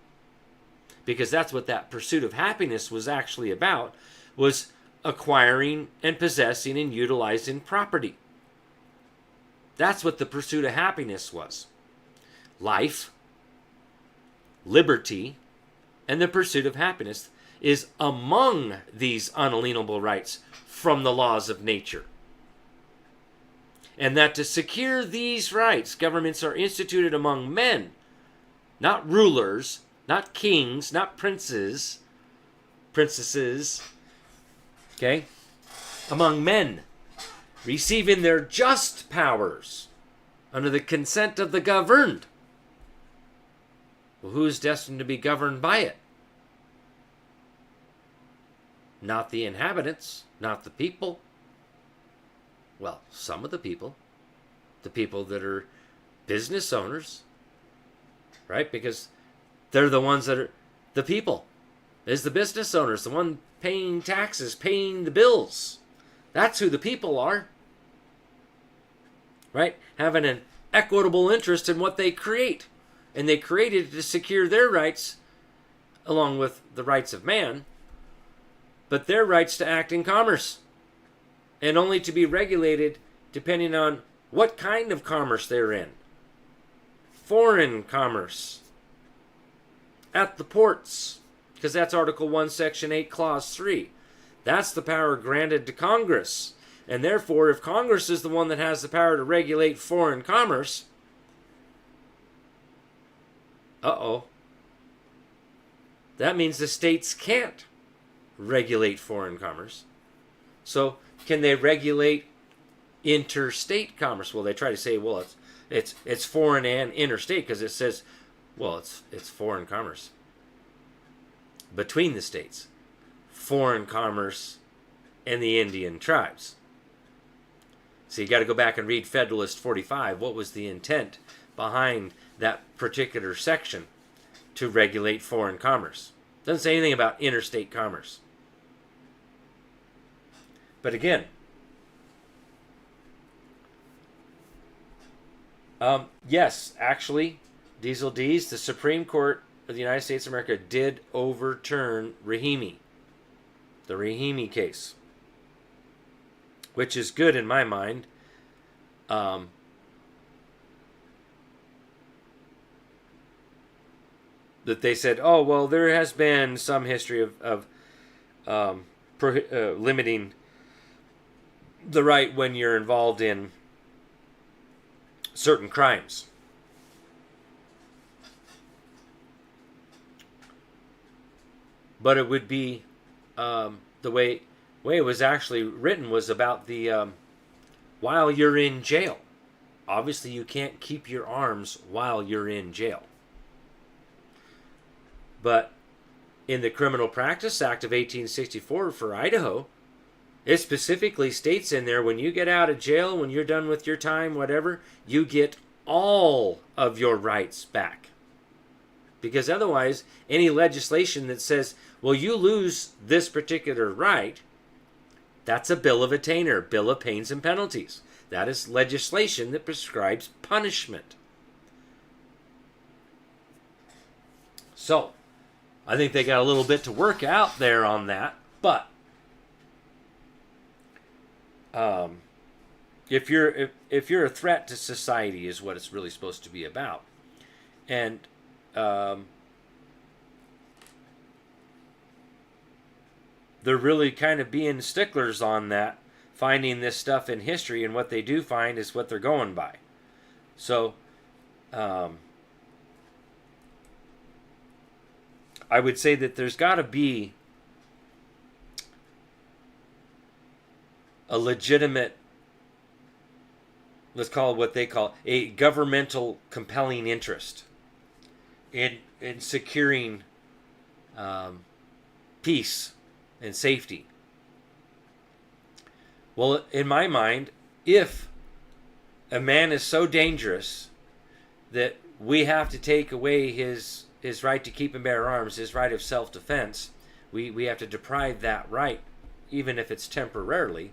Because that's what that pursuit of happiness was actually about, was acquiring and possessing and utilizing property. That's what the pursuit of happiness was. Life, liberty, and the pursuit of happiness is among these unalienable rights from the laws of nature. And that to secure these rights, governments are instituted among men, not rulers, not kings, not princesses, okay? Among men, receiving their just powers under the consent of the governed. Well, who is destined to be governed by it? Not the inhabitants, not the people. Well, some of the people that are business owners, right? Because they're the ones that are, the people is the business owners, the one paying taxes, paying the bills. That's who the people are, right? Having an equitable interest in what they create. And they created it to secure their rights along with the rights of man, but their rights to act in commerce, and only to be regulated depending on what kind of commerce they're in. Foreign commerce. At the ports, because that's Article 1, Section 8, Clause 3. That's the power granted to Congress. And therefore, if Congress is the one that has the power to regulate foreign commerce, that means the states can't regulate foreign commerce. So can they regulate interstate commerce? Well, they try to say, well, it's foreign and interstate, because it says, well, it's foreign commerce between the states, foreign commerce and the Indian tribes. So you got to go back and read Federalist 45. What was the intent behind that particular section? To regulate foreign commerce. Doesn't say anything about interstate commerce. But again, yes, actually, Diesel D's, the Supreme Court of the United States of America did overturn Rahimi, the Rahimi case, which is good in my mind. That they said, oh, well, there has been some history of limiting the right when you're involved in certain crimes. But it would be the way it was actually written was about the while you're in jail. Obviously, you can't keep your arms while you're in jail. But in the Criminal Practice Act of 1864 for Idaho, it specifically states in there, when you get out of jail, when you're done with your time, whatever, you get all of your rights back. Because otherwise, any legislation that says, well, you lose this particular right, that's a bill of attainder, bill of pains and penalties. That is legislation that prescribes punishment. So, I think they got a little bit to work out there on that, but if you're a threat to society is what it's really supposed to be about, and they're really kind of being sticklers on that, finding this stuff in history, and what they do find is what they're going by. So I would say that there's got to be a legitimate, let's call it what they call a governmental compelling interest in securing peace and safety. Well, in my mind, if a man is so dangerous that we have to take away his right to keep and bear arms, his right of self-defense, we have to deprive that right, even if it's temporarily,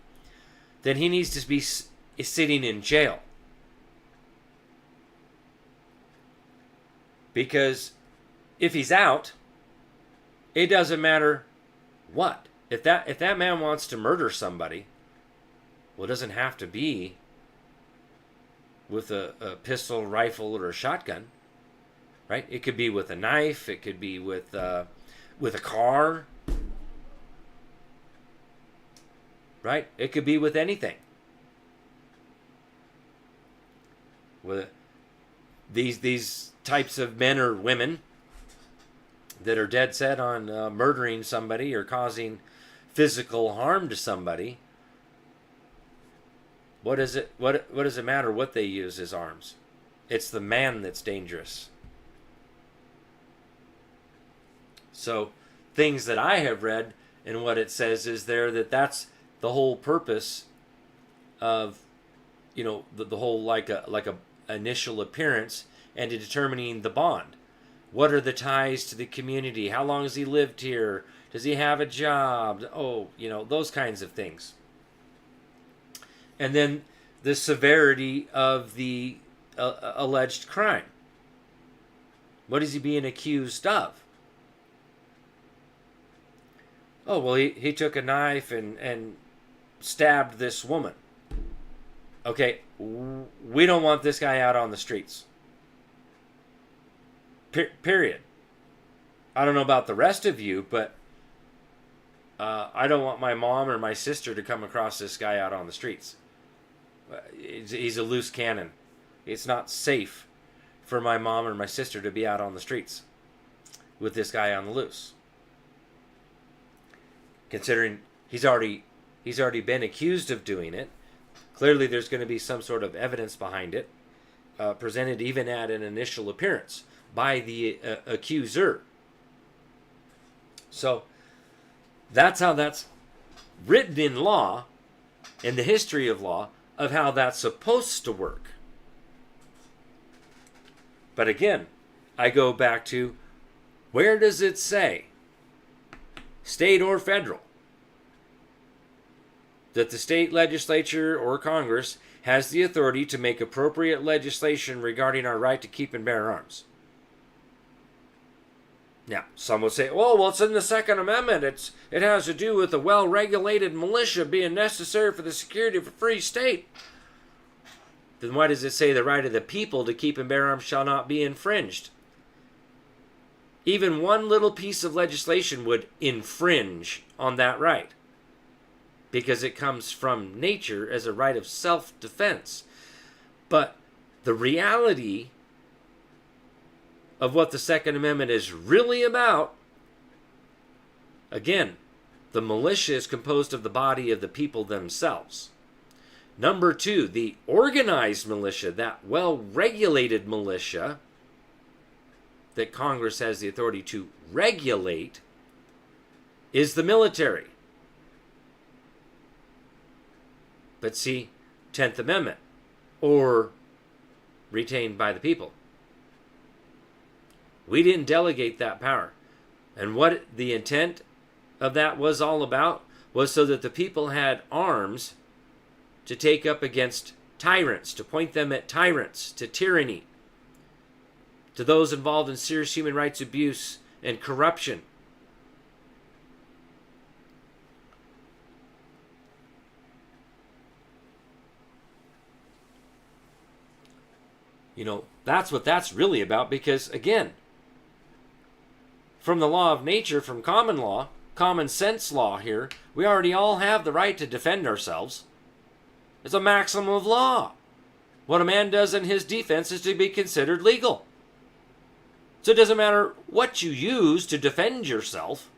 then he needs to be sitting in jail. Because if he's out, it doesn't matter what. If that man wants to murder somebody, well, it doesn't have to be with a pistol, rifle, or a shotgun. Right? It could be with a knife. It could be with a car. Right? It could be with anything. With these types of men or women that are dead set on murdering somebody or causing physical harm to somebody. What does it matter what they use as arms? It's the man that's dangerous. So, things that I have read and what it says is there that's the whole purpose of, the whole like a initial appearance and to determining the bond. What are the ties to the community? How long has he lived here? Does he have a job? Oh, those kinds of things. And then the severity of the alleged crime. What is he being accused of? Oh, well, he took a knife and stabbed this woman. Okay, we don't want this guy out on the streets. Period. I don't know about the rest of you, but I don't want my mom or my sister to come across this guy out on the streets. He's a loose cannon. It's not safe for my mom or my sister to be out on the streets with this guy on the loose. Considering he's already been accused of doing it, clearly there's going to be some sort of evidence behind it, presented even at an initial appearance by the accuser. So that's how that's written in law, in the history of law, of how that's supposed to work. But again, I go back to, where does it say state or federal, that the state legislature or Congress has the authority to make appropriate legislation regarding our right to keep and bear arms. Now, some will say, oh, well, it's in the Second Amendment. It has to do with a well-regulated militia being necessary for the security of a free state. Then why does it say the right of the people to keep and bear arms shall not be infringed? Even one little piece of legislation would infringe on that right, because it comes from nature as a right of self-defense. But the reality of what the Second Amendment is really about, again, the militia is composed of the body of the people themselves. Number two, the organized militia, that well-regulated militia that Congress has the authority to regulate, is the military. But see, 10th Amendment, or retained by the people. We didn't delegate that power. And what the intent of that was all about was so that the people had arms to take up against tyrants, to point them at tyrants, to tyranny, to those involved in serious human rights abuse and corruption. You know, that's what that's really about, because, again, from the law of nature, from common law, common sense law here, we already all have the right to defend ourselves. It's a maximum of law. What a man does in his defense is to be considered legal. So it doesn't matter what you use to defend yourself,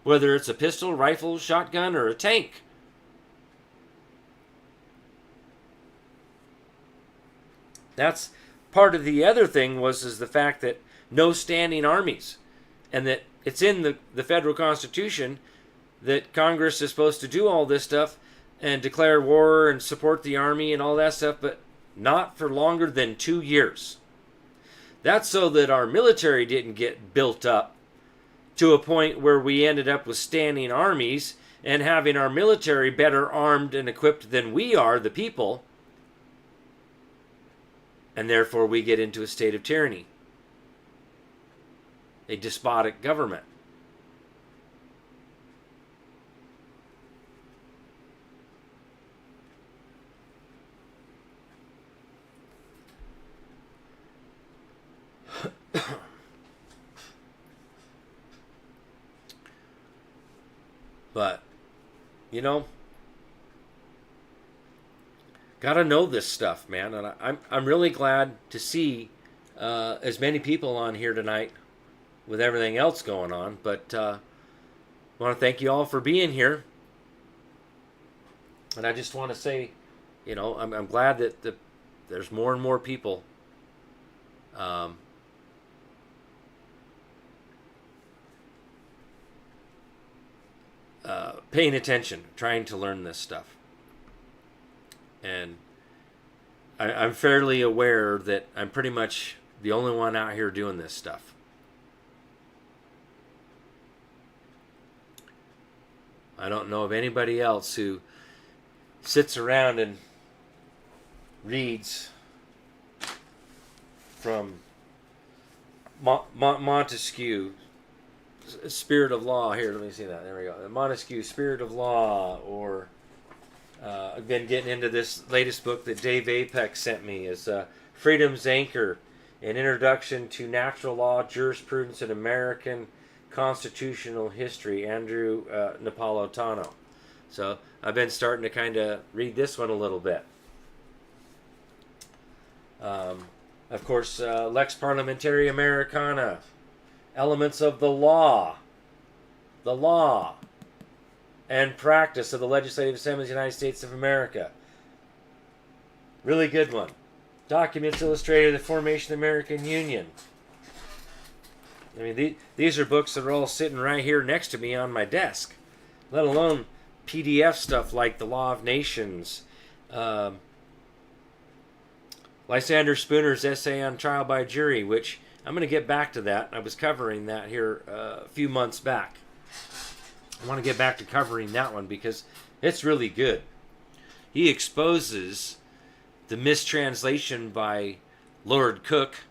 whether it's a pistol, rifle, shotgun, or a tank. That's part of the other thing is the fact that no standing armies, and that it's in the federal Constitution that Congress is supposed to do all this stuff and declare war and support the army and all that stuff, but not for longer than 2 years. That's so that our military didn't get built up to a point where we ended up with standing armies and having our military better armed and equipped than we are, the people, and therefore we get into a state of tyranny, a despotic government. But, you know, gotta know this stuff, man. And I'm really glad to see as many people on here tonight with everything else going on. But I want to thank you all for being here. And I just want to say, you know, I'm glad that there's more and more people paying attention, trying to learn this stuff. And I'm fairly aware that I'm pretty much the only one out here doing this stuff. I don't know of anybody else who sits around and reads from Montesquieu, Spirit of Law. Here, let me see that. There we go. Montesquieu, Spirit of Law, or I've been getting into this latest book that Dave Apex sent me. Is Freedom's Anchor, an introduction to natural law, jurisprudence, and American constitutional history, Andrew Napolitano. So I've been starting to kind of read this one a little bit. Of course, Lex Parliamentary Americana, Elements of the Law and Practice of the Legislative Assembly of the United States of America. Really good one. Documents illustrating the formation of the American Union. I mean, these are books that are all sitting right here next to me on my desk, let alone PDF stuff like The Law of Nations, Lysander Spooner's essay on trial by jury, which I'm going to get back to that. I was covering that here a few months back. I want to get back to covering that one because it's really good. He exposes the mistranslation by Lord Coke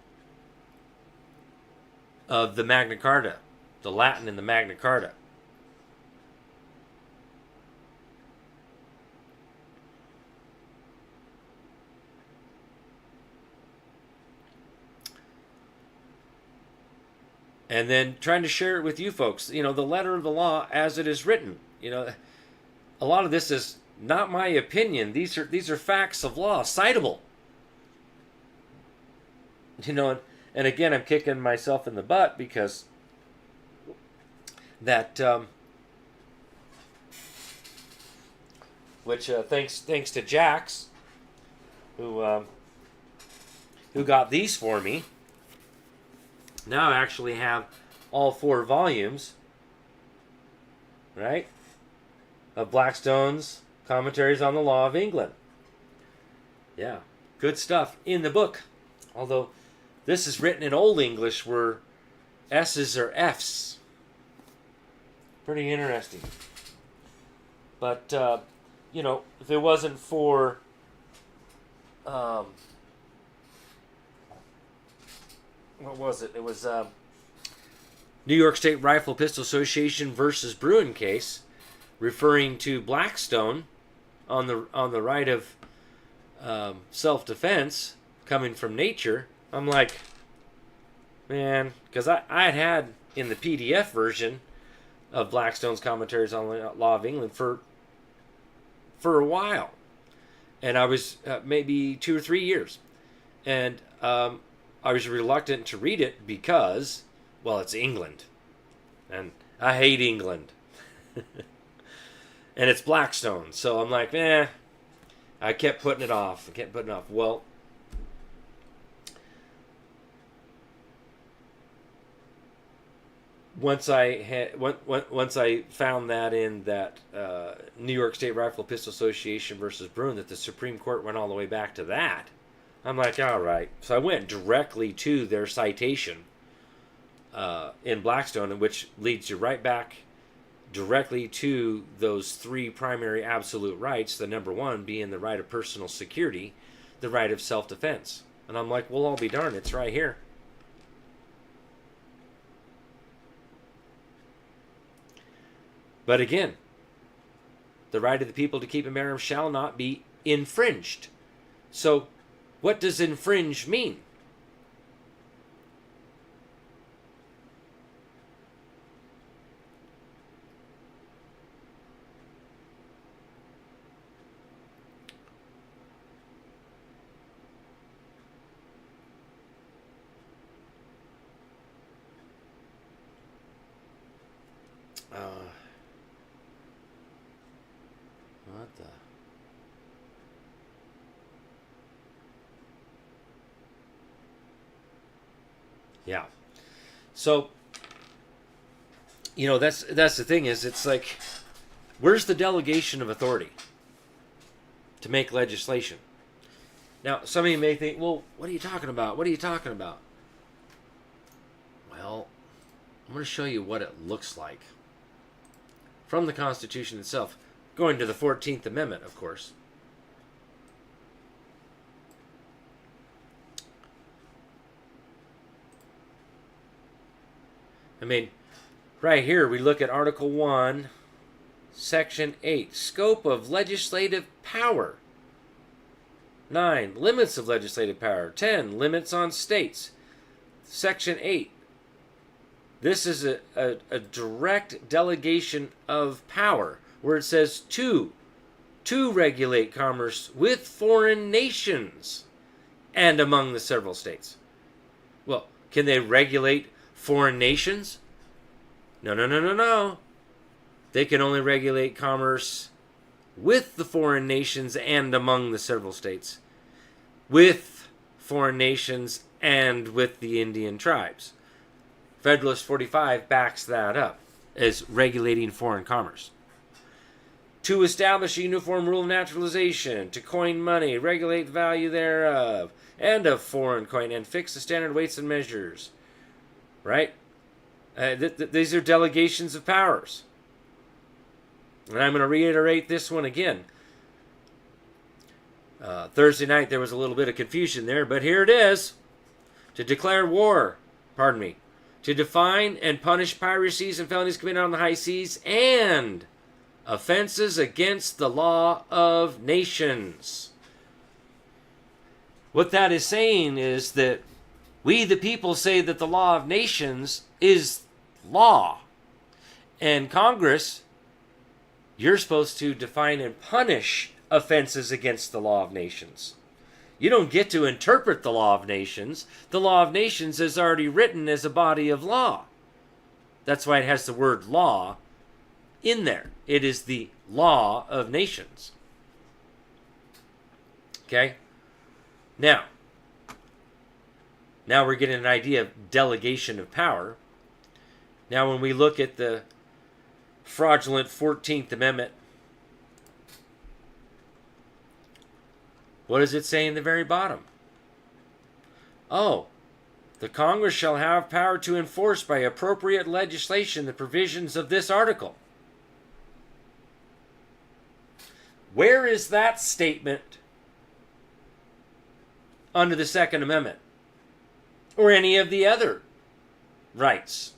of the Magna Carta, the Latin in the Magna Carta. And then trying to share it with you folks, the letter of the law as it is written. A lot of this is not my opinion. These are facts of law, citable. And again, I'm kicking myself in the butt because that, which thanks to Jax, who got these for me. Now I actually have all 4 volumes, right, of Blackstone's Commentaries on the Law of England. Yeah, good stuff in the book. Although this is written in Old English where S's are F's. Pretty interesting. But, if it wasn't for what was it? It was New York State Rifle Pistol Association versus Bruin case, referring to Blackstone on the right of self-defense coming from nature. I'm like, man, because I had in the PDF version of Blackstone's Commentaries on the Law of England for a while, and I was maybe 2 or 3 years, and I was reluctant to read it because, well, it's England. And I hate England. And it's Blackstone. So I'm like, I kept putting it off. Well, once I found that in that New York State Rifle Pistol Association versus Bruin, that the Supreme Court went all the way back to that, I'm like, all right. So I went directly to their citation in Blackstone, which leads you right back directly to those 3 primary absolute rights, the number 1 being the right of personal security, the right of self-defense. And I'm like, well, I'll be darned, it's right here. But again, the right of the people to keep and bear arms shall not be infringed. So, what does infringe mean? What the... Yeah. So, that's the thing is, it's like, where's the delegation of authority to make legislation? Now, some of you may think, well, what are you talking about? Well, I'm going to show you what it looks like from the Constitution itself, going to the 14th Amendment, of course. I mean, right here we look at Article 1, Section 8, Scope of Legislative Power. 9, Limits of Legislative Power. 10, Limits on States. Section 8. This is a direct delegation of power, where it says to regulate commerce with foreign nations and among the several states. Well, can they regulate foreign nations? No. They can only regulate commerce with the foreign nations and among the several states. With foreign nations and with the Indian tribes. Federalist 45 backs that up as regulating foreign commerce. To establish a uniform rule of naturalization, to coin money, regulate the value thereof, and of foreign coin, and fix the standard weights and measures. Right? These are delegations of powers. And I'm going to reiterate this one again. Thursday night there was a little bit of confusion there, but here it is. To declare war, to define and punish piracies and felonies committed on the high seas and offenses against the law of nations. What that is saying is that we, the people, say that the law of nations is law. And Congress, you're supposed to define and punish offenses against the law of nations. You don't get to interpret the law of nations. The law of nations is already written as a body of law. That's why it has the word law in there. It is the law of nations. Okay? Now we're getting an idea of delegation of power. Now when we look at the fraudulent 14th Amendment, what does it say in the very bottom? Oh, the Congress shall have power to enforce by appropriate legislation the provisions of this article. Where is that statement under the Second Amendment? Or any of the other rights?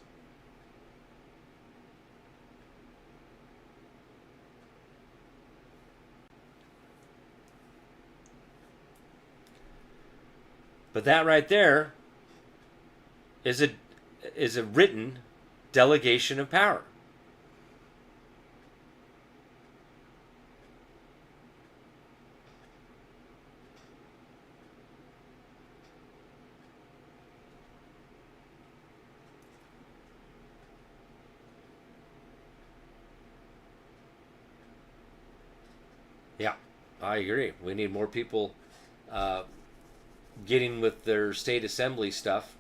But that right there is a written delegation of power. Yeah, I agree. We need more people getting with their state assembly stuff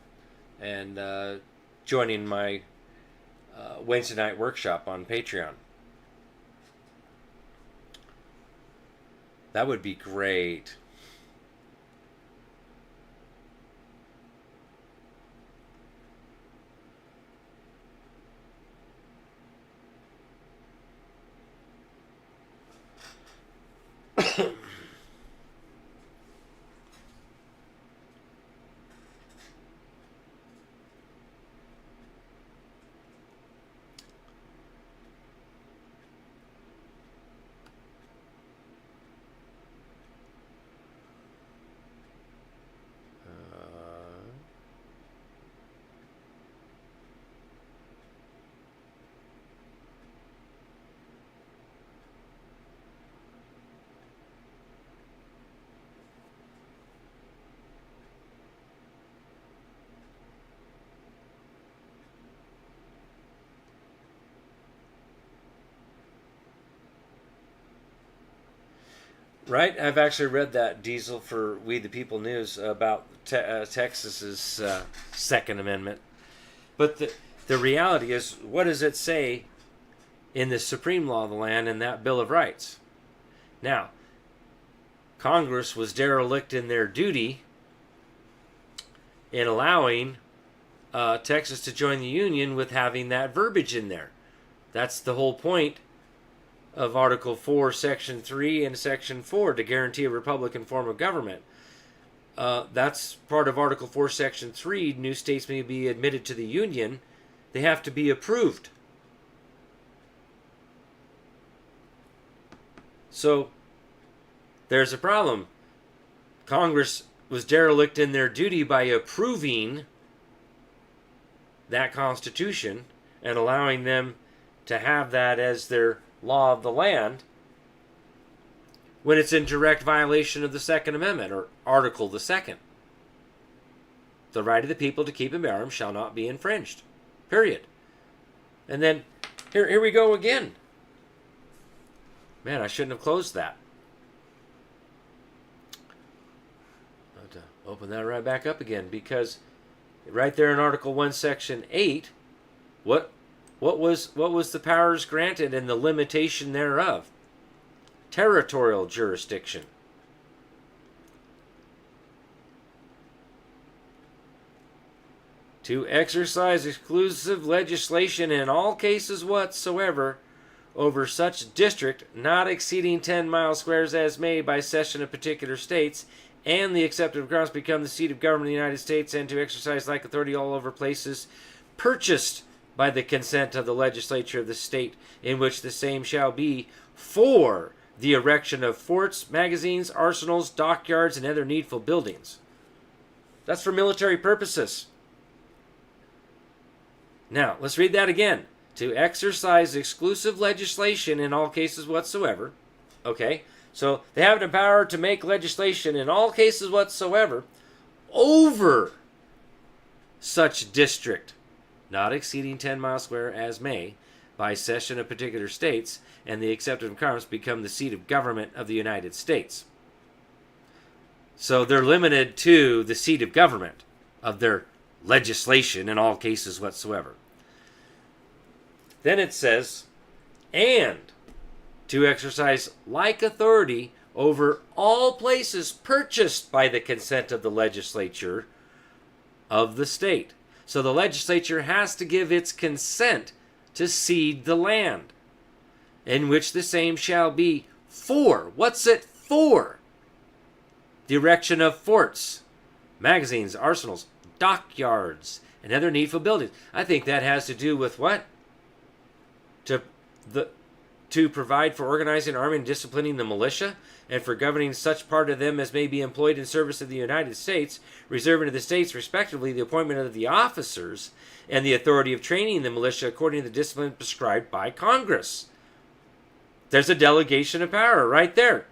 and joining my Wednesday night workshop on Patreon. That would be great. Right? I've actually read that, Diesel, for We the People News about Texas's Second Amendment. But the reality is, what does it say in the supreme law of the land in that Bill of Rights? Now, Congress was derelict in their duty in allowing Texas to join the Union with having that verbiage in there. That's the whole point of Article 4, Section 3, and Section 4 to guarantee a Republican form of government. That's part of Article 4, Section 3. New states may be admitted to the Union. They have to be approved. So, there's a problem. Congress was derelict in their duty by approving that Constitution and allowing them to have that as their law of the land when it's in direct violation of the Second Amendment, or Article the Second. The right of the people to keep and bear arms shall not be infringed. Period. And then, here we go again. Man, I shouldn't have closed that. I'll have to open that right back up again, because right there in Article 1, Section 8, what was the powers granted and the limitation thereof? Territorial jurisdiction. To exercise exclusive legislation in all cases whatsoever, over such district not exceeding 10 miles squares as may by session of particular states, and the accepted grounds become the seat of government of the United States, and to exercise like authority all over places purchased by the consent of the legislature of the state in which the same shall be, for the erection of forts, magazines, arsenals, dockyards, and other needful buildings. That's for military purposes. Now, let's read that again. To exercise exclusive legislation in all cases whatsoever. Okay, so they have the power to make legislation in all cases whatsoever over such district, not exceeding 10 miles square as may, by session of particular states, and the accepted requirements become the seat of government of the United States. So they're limited to the seat of government of their legislation in all cases whatsoever. Then it says, and to exercise like authority over all places purchased by the consent of the legislature of the state. So the legislature has to give its consent to cede the land, in which the same shall be for. What's it for? The erection of forts, magazines, arsenals, dockyards, and other needful buildings. I think that has to do with what? To provide for organizing, arming, and disciplining the militia, and for governing such part of them as may be employed in service of the United States, reserving to the states, respectively, the appointment of the officers and the authority of training the militia according to the discipline prescribed by Congress. There's a delegation of power right there.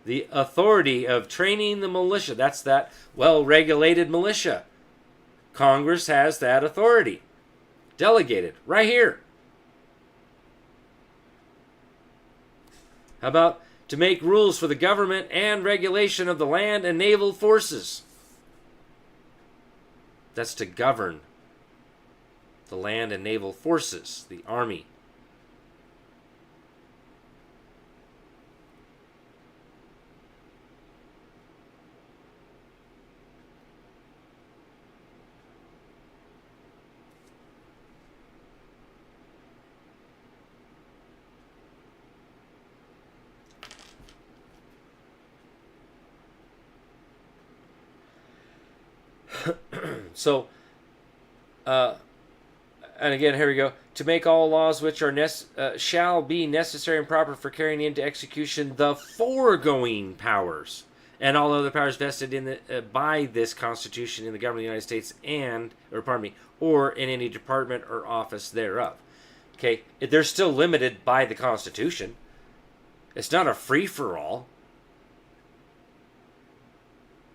The authority of training the militia. That's that well-regulated militia. Congress has that authority. Delegated right here. How about to make rules for the government and regulation of the land and naval forces? That's to govern the land and naval forces, the army. So, and again, here we go. To make all laws which are shall be necessary and proper for carrying into execution the foregoing powers, and all other powers vested in the by this Constitution in the government of the United States or in any department or office thereof. Okay, they're still limited by the Constitution. It's not a free-for-all.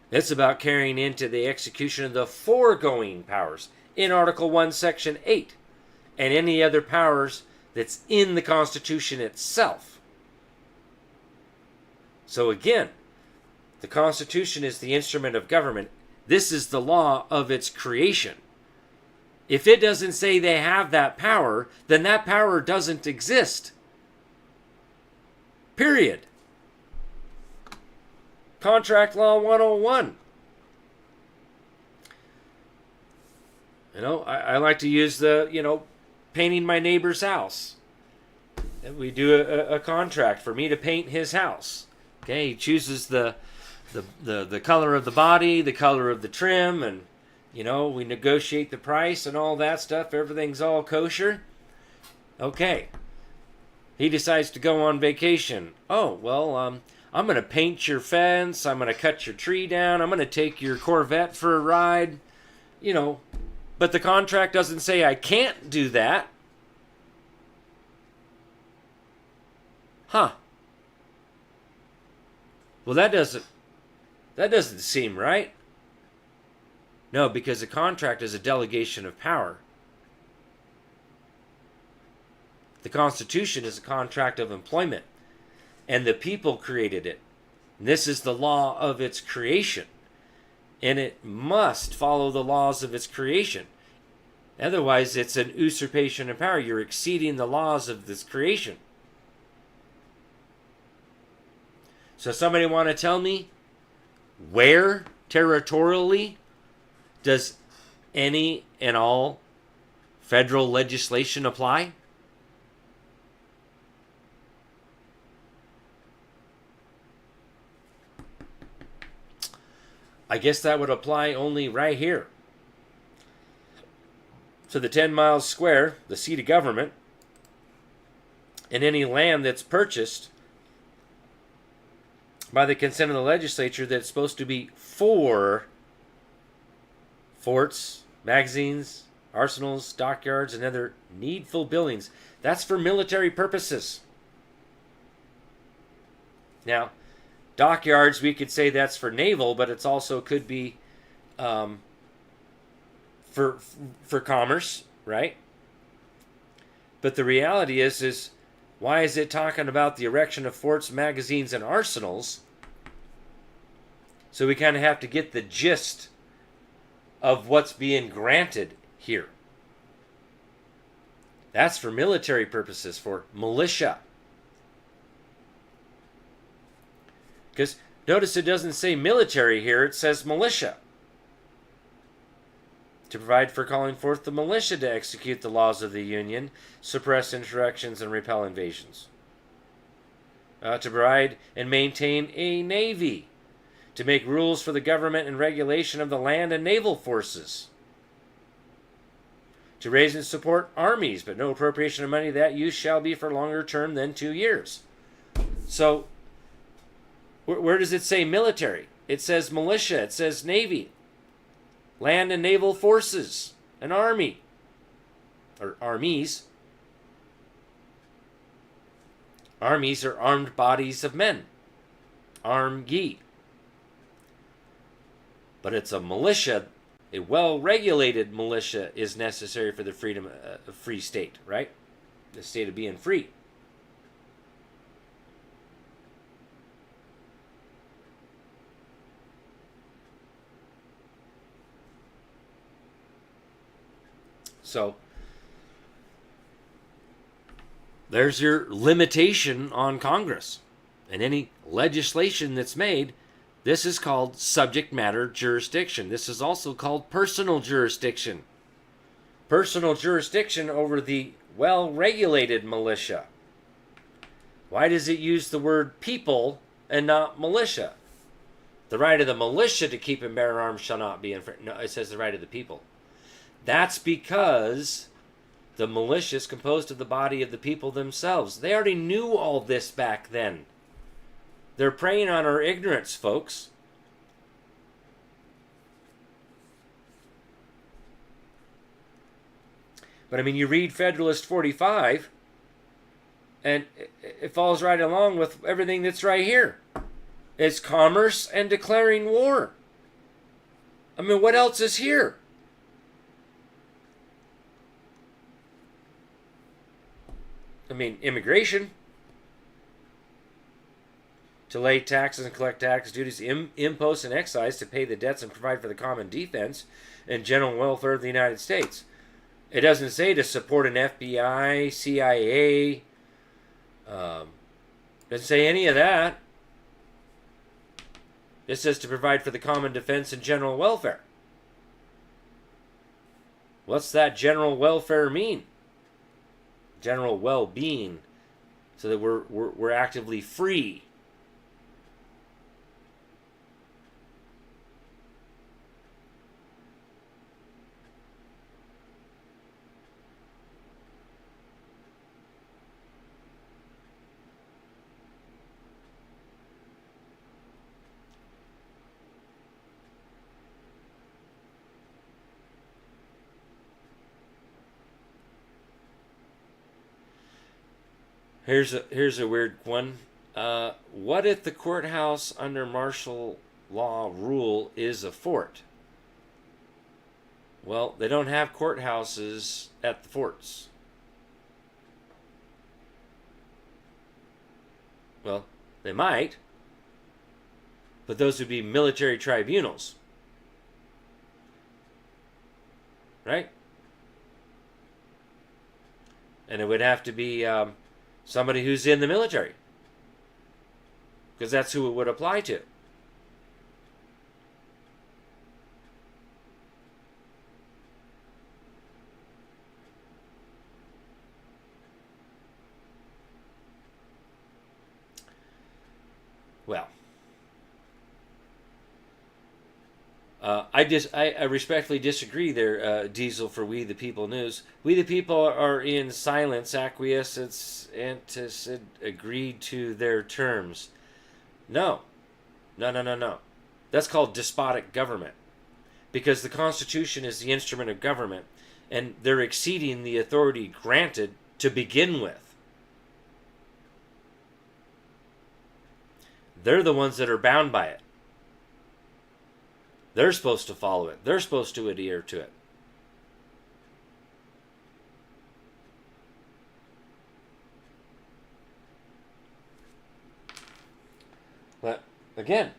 It's about carrying into the execution of the foregoing powers in Article 1, Section 8, and any other powers that's in the Constitution itself. So again, the Constitution is the instrument of government. This is the law of its creation. If it doesn't say they have that power, then that power doesn't exist. Period. Contract Law 101. I like to use the, painting my neighbor's house. And we do a contract for me to paint his house. Okay, he chooses the color of the body, the color of the trim, and, we negotiate the price and all that stuff. Everything's all kosher. Okay. He decides to go on vacation. Oh, well, I'm going to paint your fence. I'm going to cut your tree down. I'm going to take your Corvette for a ride. But the contract doesn't say I can't do that. Huh. Well, that doesn't seem right. No, because a contract is a delegation of power. The Constitution is a contract of employment. And the people created it. And this is the law of its creation. And it must follow the laws of its creation. Otherwise, it's an usurpation of power. You're exceeding the laws of this creation. So somebody want to tell me where territorially does any and all federal legislation apply? I guess that would apply only right here. So the 10 miles square, the seat of government, and any land that's purchased by the consent of the legislature that's supposed to be for forts, magazines, arsenals, dockyards, and other needful buildings. That's for military purposes. Now, dockyards, we could say that's for naval, but it's also could be for commerce, right? But the reality is why is it talking about the erection of forts, magazines, and arsenals? So we kind of have to get the gist of what's being granted here. That's for military purposes, for militia. Because notice it doesn't say military here, it says militia. To provide for calling forth the militia to execute the laws of the Union, suppress insurrections, and repel invasions. To provide and maintain a navy. To make rules for the government and regulation of the land and naval forces. To raise and support armies, but no appropriation of money that use shall be for longer term than 2 years. So, where does it say military? It says militia, it says navy. Land and naval forces, an army, or armies. Armies are armed bodies of men, armee. But it's a militia, a well-regulated militia is necessary for the freedom of free state, right? The state of being free. So, there's your limitation on Congress. And any legislation that's made, this is called subject matter jurisdiction. This is also called personal jurisdiction. Personal jurisdiction over the well-regulated militia. Why does it use the word people and not militia? The right of the militia to keep and bear arms shall not be infringed. No, it says the right of the people. That's because the militia is composed of the body of the people themselves. They already knew all this back then. They're preying on our ignorance, folks. But I mean, you read Federalist 45, and it falls right along with everything that's right here. It's commerce and declaring war. I mean, what else is here? I mean, immigration. To lay taxes and collect tax duties, imposts, and excise to pay the debts and provide for the common defense and general welfare of the United States. It doesn't say to support an FBI, CIA. Doesn't say any of that. It says to provide for the common defense and general welfare. What's that general welfare mean? General well-being, so that we're actively free. Here's a weird one. What if the courthouse under martial law rule is a fort? Well, they don't have courthouses at the forts. Well, they might, but those would be military tribunals, right? And it would have to be somebody who's in the military, because that's who it would apply to. Well, I respectfully disagree there, Diesel, for We the People News. We the People are in silence, acquiescence, agreed to their terms. No. No, no, no, no. That's called despotic government. Because the Constitution is the instrument of government, and they're exceeding the authority granted to begin with. They're the ones that are bound by it. They're supposed to follow it. They're supposed to adhere to it. But again,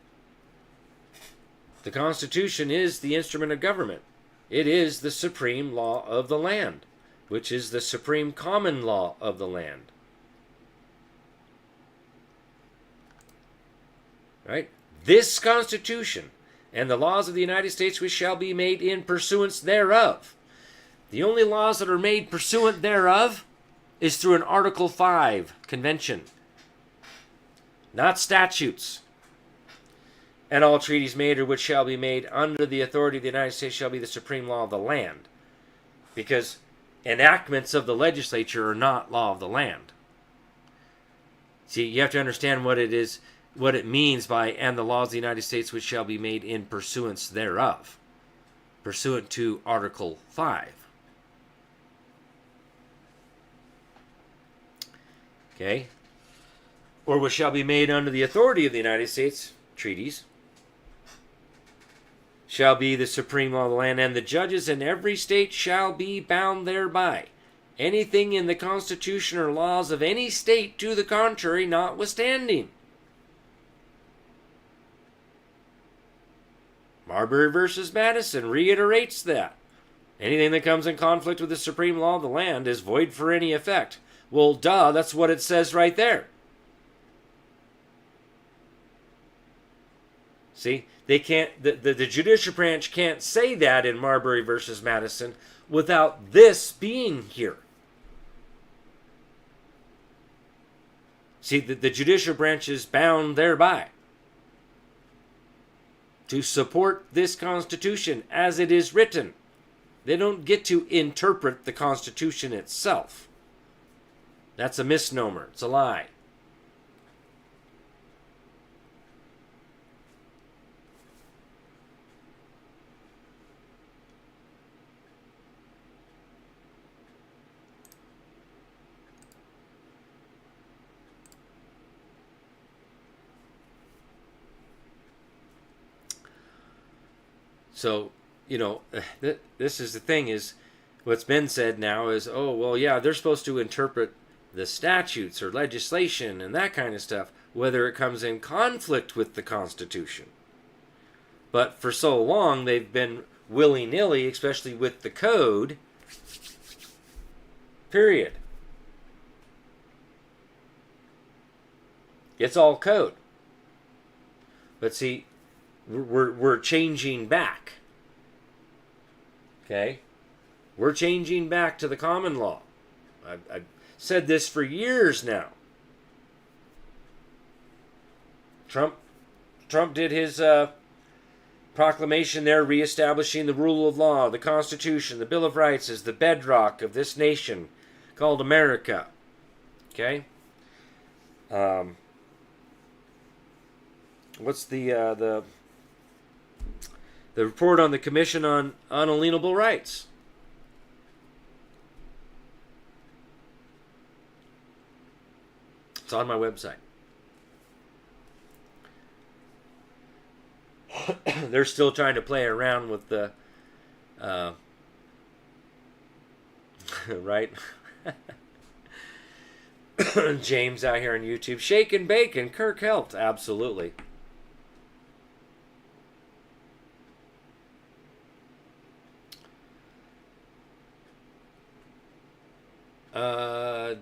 the Constitution is the instrument of government. It is the supreme law of the land, which is the supreme common law of the land. Right? This Constitution and the laws of the United States which shall be made in pursuance thereof. The only laws that are made pursuant thereof is through an Article 5 convention, not statutes. And all treaties made or which shall be made under the authority of the United States shall be the supreme law of the land. Because enactments of the legislature are not law of the land. See, you have to understand what it is, what it means by and the laws of the United States which shall be made in pursuance thereof. Pursuant to Article 5. Okay? Or which shall be made under the authority of the United States, treaties, shall be the supreme law of the land, and the judges in every state shall be bound thereby. Anything in the Constitution or laws of any state to the contrary notwithstanding. Marbury versus Madison reiterates that. Anything that comes in conflict with the supreme law of the land is void for any effect. Well, duh, that's what it says right there. See, they can't. The judicial branch can't say that in Marbury versus Madison without this being here. See, the judicial branch is bound thereby to support this Constitution as it is written. They don't get to interpret the Constitution itself. That's a misnomer. It's a lie. So, you know, this is the thing is, what's been said now is, oh, well, yeah, they're supposed to interpret the statutes or legislation and that kind of stuff, whether it comes in conflict with the Constitution. But for so long, they've been willy-nilly, especially with the code, period. It's all code. But see, we're changing back. Okay? We're changing back to the common law. I've said this for years now. Trump did his proclamation there, reestablishing the rule of law, the Constitution, the Bill of Rights is the bedrock of this nation called America. Okay? What's the report on the Commission on Unalienable Rights? It's on my website. They're still trying to play around with the right? James out here on YouTube. Shake and bake, and Kirk helped. Absolutely.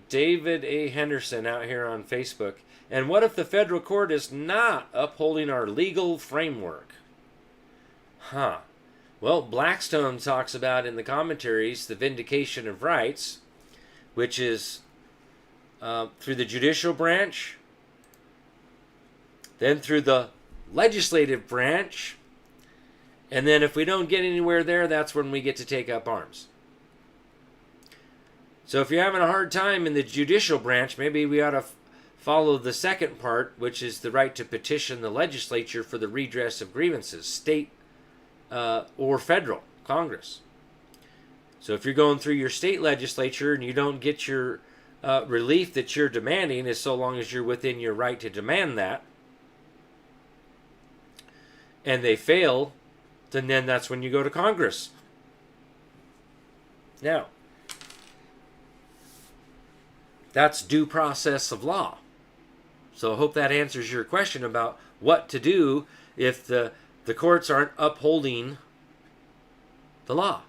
David A. Henderson out here on Facebook. And what if the federal court is not upholding our legal framework? Huh. Well, Blackstone talks about in the commentaries the vindication of rights, which is through the judicial branch, then through the legislative branch, And then if we don't get anywhere there, that's when we get to take up arms. So if you're having a hard time in the judicial branch, maybe we ought to follow the second part, which is the right to petition the legislature for the redress of grievances, state or federal, Congress. So if you're going through your state legislature and you don't get your relief that you're demanding, as so long as you're within your right to demand that, and they fail, then that's when you go to Congress. Now, that's due process of law. So I hope that answers your question about what to do if the courts aren't upholding the law.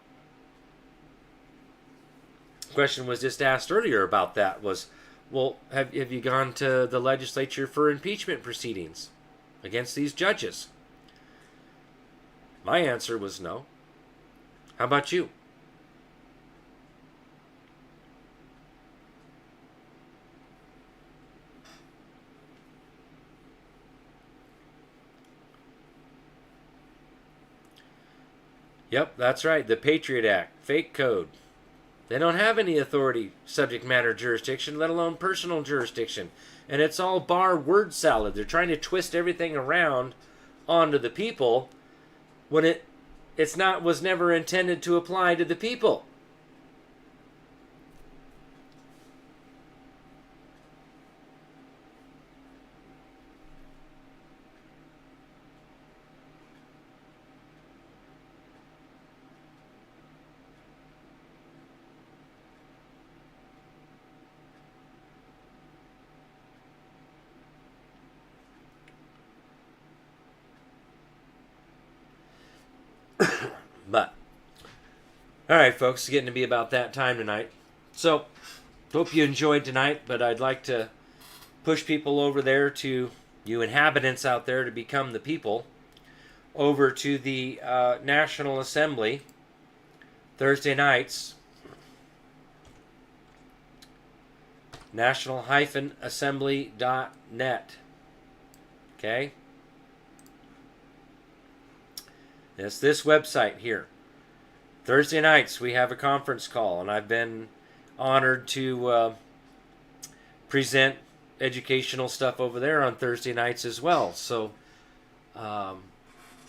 The question was just asked earlier about that was, well, have you gone to the legislature for impeachment proceedings against these judges? My answer was no. How about you? Yep, that's right. The Patriot Act, fake code. They don't have any authority, subject matter jurisdiction, let alone personal jurisdiction. And it's all bar word salad. They're trying to twist everything around onto the people when was never intended to apply to the people. But, all right, folks, it's getting to be about that time tonight. So, hope you enjoyed tonight, but I'd like to push people over there to, you inhabitants out there, to become the people, over to the National Assembly Thursday nights. national-assembly.net. Okay? It's this website here. Thursday nights we have a conference call, and I've been honored to present educational stuff over there on Thursday nights as well. So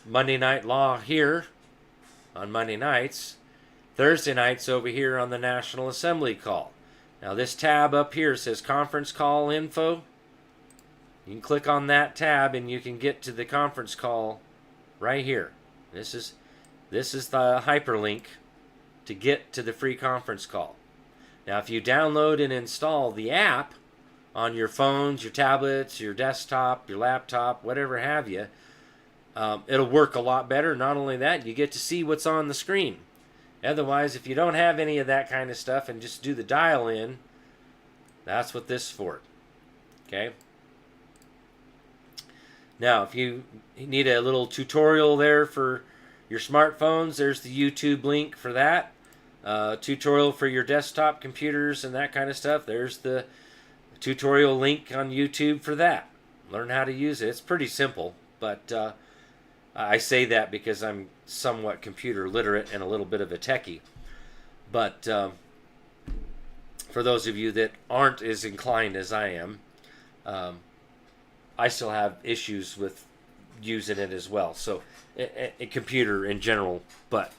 Monday Night Law here on Monday nights. Thursday nights over here on the National Assembly call. Now this tab up here says conference call info. You can click on that tab and you can get to the conference call right here. This is the hyperlink to get to the free conference call. Now, if you download and install the app on your phones, your tablets, your desktop, your laptop, whatever have you, it'll work a lot better. Not only that, you get to see what's on the screen. Otherwise, if you don't have any of that kind of stuff and just do the dial in, that's what this is for. Okay? Now, if you need a little tutorial there for your smartphones, there's the YouTube link for that. Tutorial for your desktop computers and that kind of stuff, there's the tutorial link on YouTube for that. Learn how to use it. It's pretty simple, but I say that because I'm somewhat computer literate and a little bit of a techie. But for those of you that aren't as inclined as I am, I still have issues with using it as well. So, a computer in general, but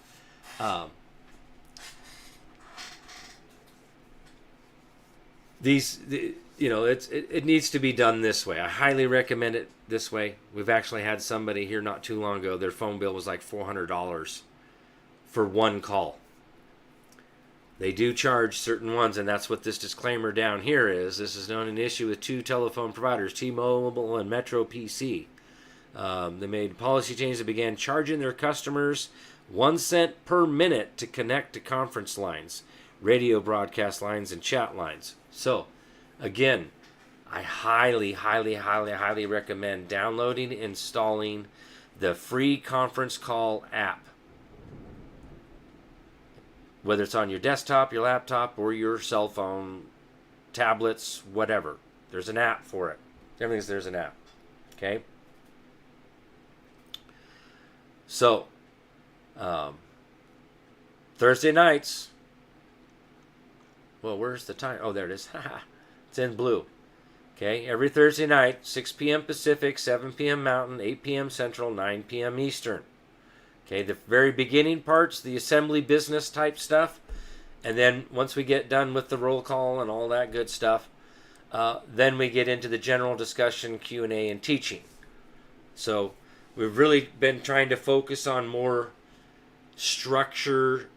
it needs to be done this way. I highly recommend it this way. We've actually had somebody here not too long ago. Their phone bill was like $400 for one call. They do charge certain ones, and that's what this disclaimer down here is. This is known an issue with two telephone providers, T-Mobile and Metro PC. They made policy changes that began charging their customers 1 cent per minute to connect to conference lines, radio broadcast lines, and chat lines. So, again, I highly, highly, highly, highly recommend downloading and installing the free conference call app. Whether it's on your desktop, your laptop, or your cell phone, tablets, whatever. There's an app for it. There's an app. Okay? So, Um, Thursday nights. Well, where's the time? Oh, there it is. It's in blue. Okay, every Thursday night, 6 p.m. Pacific, 7 p.m. Mountain, 8 p.m. Central, 9 p.m. Eastern. Okay, the very beginning parts, the assembly business type stuff, and then once we get done with the roll call and all that good stuff, then we get into the general discussion, Q&A, and teaching. So we've really been trying to focus on more structure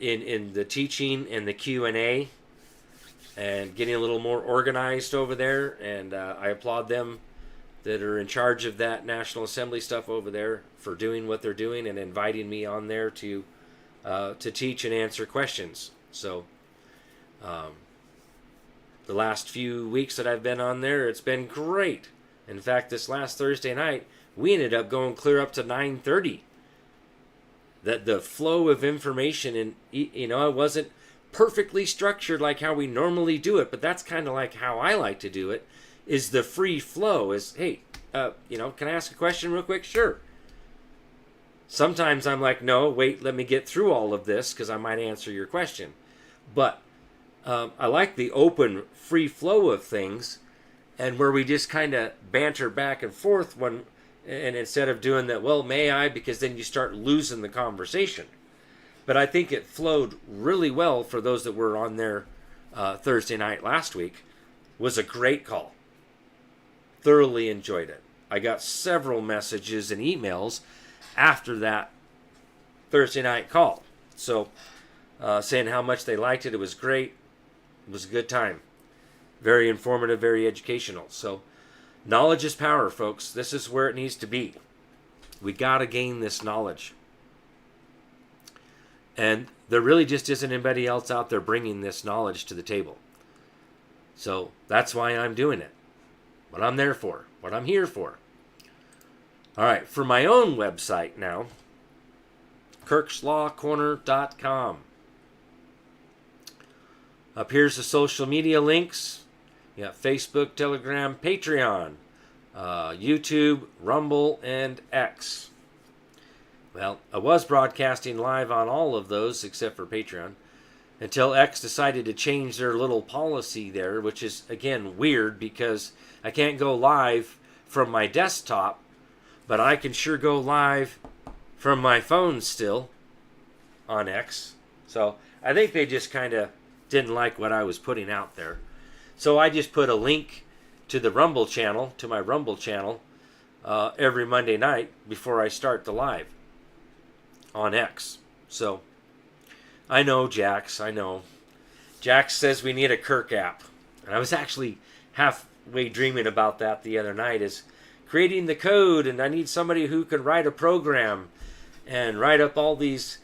in the teaching and the Q&A, and getting a little more organized over there. And I applaud them that are in charge of that National Assembly stuff over there for doing what they're doing and inviting me on there to teach and answer questions. So the last few weeks that I've been on there, it's been great. In fact, this last Thursday night, we ended up going clear up to 9:30. That the flow of information, and it wasn't perfectly structured like how we normally do it, but that's kind of like how I like to do it, is the free flow. Is, hey, can I ask a question real quick? Sure. Sometimes I'm like, no, wait, let me get through all of this because I might answer your question. But I like the open, free flow of things, and where we just kind of banter back and forth and instead of doing that, well, may I? Because then you start losing the conversation. But I think it flowed really well for those that were on there Thursday night last week. Was a great call. Thoroughly enjoyed it. I got several messages and emails after that Thursday night call. So saying how much they liked it. It was great. It was a good time. Very informative, very educational. So knowledge is power, folks. This is where it needs to be. We got to gain this knowledge. And there really just isn't anybody else out there bringing this knowledge to the table. So that's why I'm doing it. What I'm there for. What I'm here for. All right, for my own website now, kirkslawcorner.com. Up here's the social media links. You got Facebook, Telegram, Patreon, YouTube, Rumble, and X. Well, I was broadcasting live on all of those except for Patreon until X decided to change their little policy there, which is, again, weird because I can't go live from my desktop, but I can sure go live from my phone still on X. So I think they just kind of didn't like what I was putting out there. So I just put a link to the Rumble channel, to my Rumble channel, every Monday night before I start the live on X. So I know, Jax, I know. Jax says we need a Kirk app. And I was actually halfway dreaming about that the other night, is creating the code, and I need somebody who can write a program and write up all these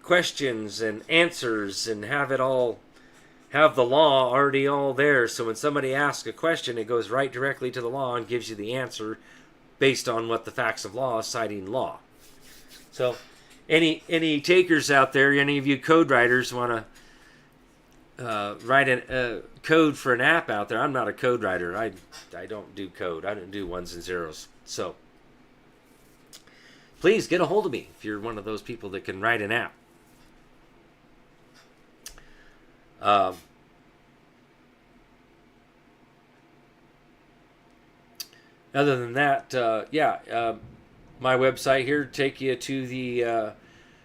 questions and answers and have it all, have the law already all there. So when somebody asks a question, it goes right directly to the law and gives you the answer based on what the facts of law is citing law. So any takers out there, any of you code writers want to write a code for an app out there? I'm not a code writer. I don't do code. I don't do ones and zeros. So please get a hold of me if you're one of those people that can write an app. Other than that, my website here take you to the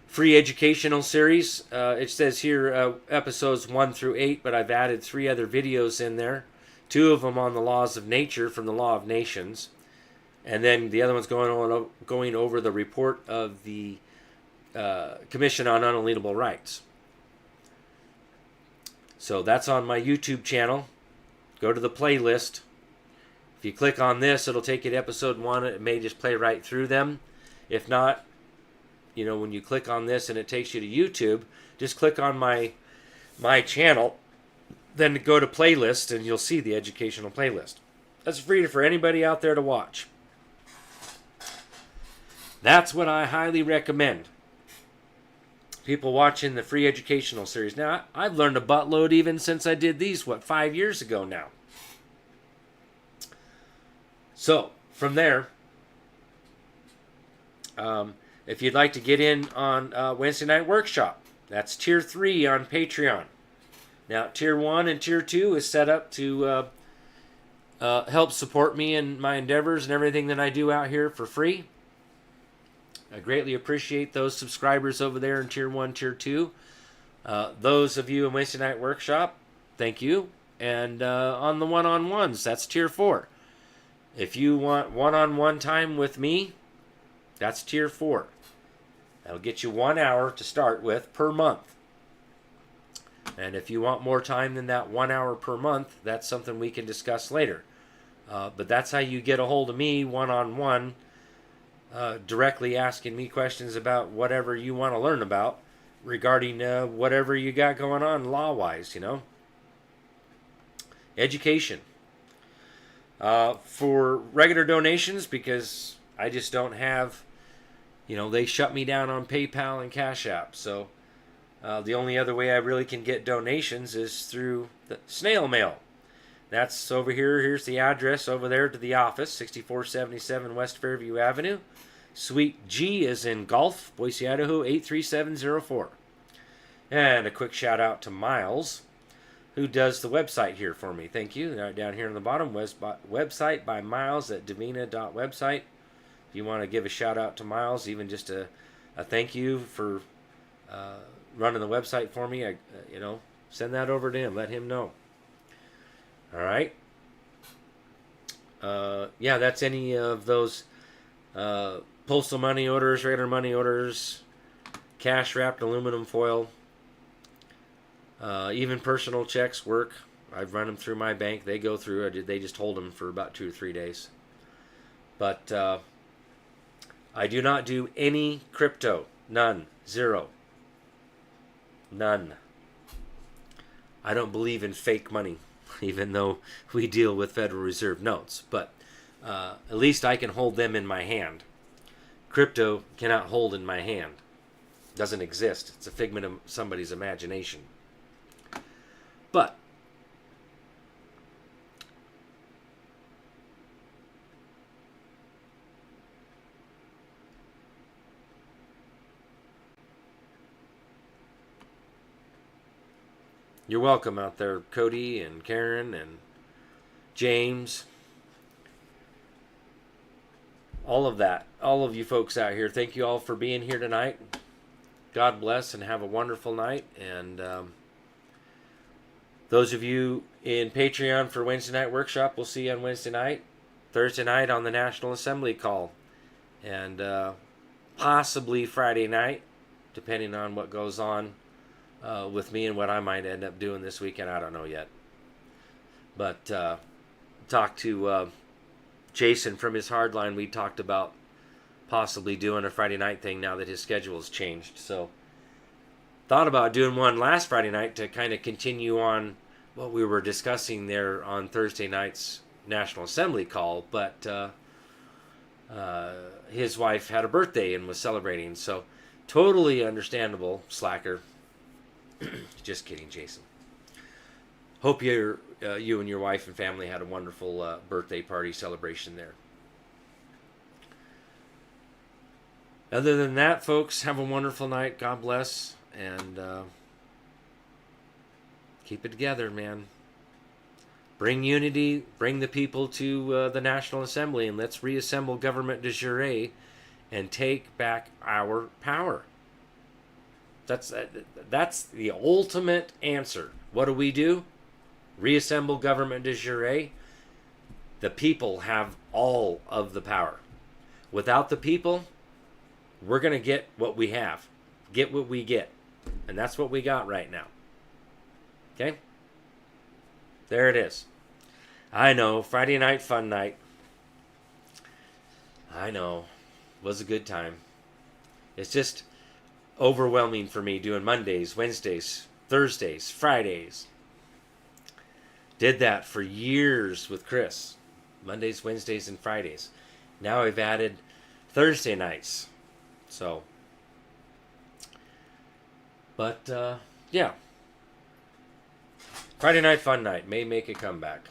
free educational series. It says here episodes 1 through 8, but I've added 3 other videos in there. 2 of them on the laws of nature from the Law of Nations, and then the other one's going over the report of the Commission on Unalienable Rights. So that's on my YouTube channel. Go to the playlist. If you click on this, it'll take you to episode 1. It may just play right through them. If not, when you click on this and it takes you to YouTube, just click on my channel, then go to playlist, and you'll see the educational playlist. That's free for anybody out there to watch. That's what I highly recommend. People watching the free educational series. Now, I've learned a buttload even since I did these, 5 years ago now. So, from there, If you'd like to get in on Wednesday night workshop, that's tier 3 on Patreon. Now, tier 1 and tier 2 is set up to help support me in my endeavors and everything that I do out here for free. I greatly appreciate those subscribers over there in tier 1, tier 2. Those of you in Wednesday night workshop, thank you. And on the one-on-ones, that's tier 4. If you want one-on-one time with me, that's tier 4. That'll get you 1 hour to start with per month. And if you want more time than that 1 hour per month, that's something we can discuss later. But that's how you get a hold of me one-on-one, directly asking me questions about whatever you want to learn about regarding whatever you got going on law-wise, you know. Education. For regular donations, because I just don't have, you know, they shut me down on PayPal and Cash App. So the only other way I really can get donations is through the snail mail. That's over here. Here's the address over there to the office, 6477 West Fairview Avenue. Suite G is in Gulf, Boise, Idaho, 83704. And a quick shout out to Miles, who does the website here for me. Thank you. Right down here on the bottom, website by Miles at divina.website. If you want to give a shout out to Miles, even just a thank you for running the website for me, you know, send that over to him. Let him know. All right. Yeah, that's any of those postal money orders, regular money orders, cash wrapped aluminum foil. Even personal checks work. I've run them through my bank. They go through. They just hold them for about 2 or 3 days. But I do not do any crypto. None. Zero. None. I don't believe in fake money, even though we deal with Federal Reserve notes. But at least I can hold them in my hand. Crypto cannot hold in my hand. Doesn't exist. It's a figment of somebody's imagination. But you're welcome out there, Cody and Karen and James. All of that. All of you folks out here. Thank you all for being here tonight. God bless and have a wonderful night. And those of you in Patreon for Wednesday night workshop, we'll see you on Wednesday night. Thursday night on the National Assembly call. And possibly Friday night, depending on what goes on with me and what I might end up doing this weekend. I don't know yet. But talk to Jason from his Hardline. We talked about possibly doing a Friday night thing now that his schedule has changed. So thought about doing one last Friday night to kind of continue on what we were discussing there on Thursday night's National Assembly call, but his wife had a birthday and was celebrating, so totally understandable, slacker. Just kidding, Jason. Hope you and your wife and family had a wonderful birthday party celebration there. Other than that, folks, have a wonderful night. God bless. And keep it together, man. Bring unity. Bring the people to the National Assembly. And let's reassemble government de jure and take back our power. That's the ultimate answer. What do? Reassemble government de jure. The people have all of the power. Without the people, we're going to get what we have. Get what we get. And that's what we got right now. Okay? There it is. I know. Friday night fun night. I know. Was a good time. It's just overwhelming for me doing Mondays, Wednesdays, Thursdays, Fridays. Did that for years with Chris. Mondays, Wednesdays, and Fridays. Now I've added Thursday nights. So, but yeah. Friday night fun night may make a comeback.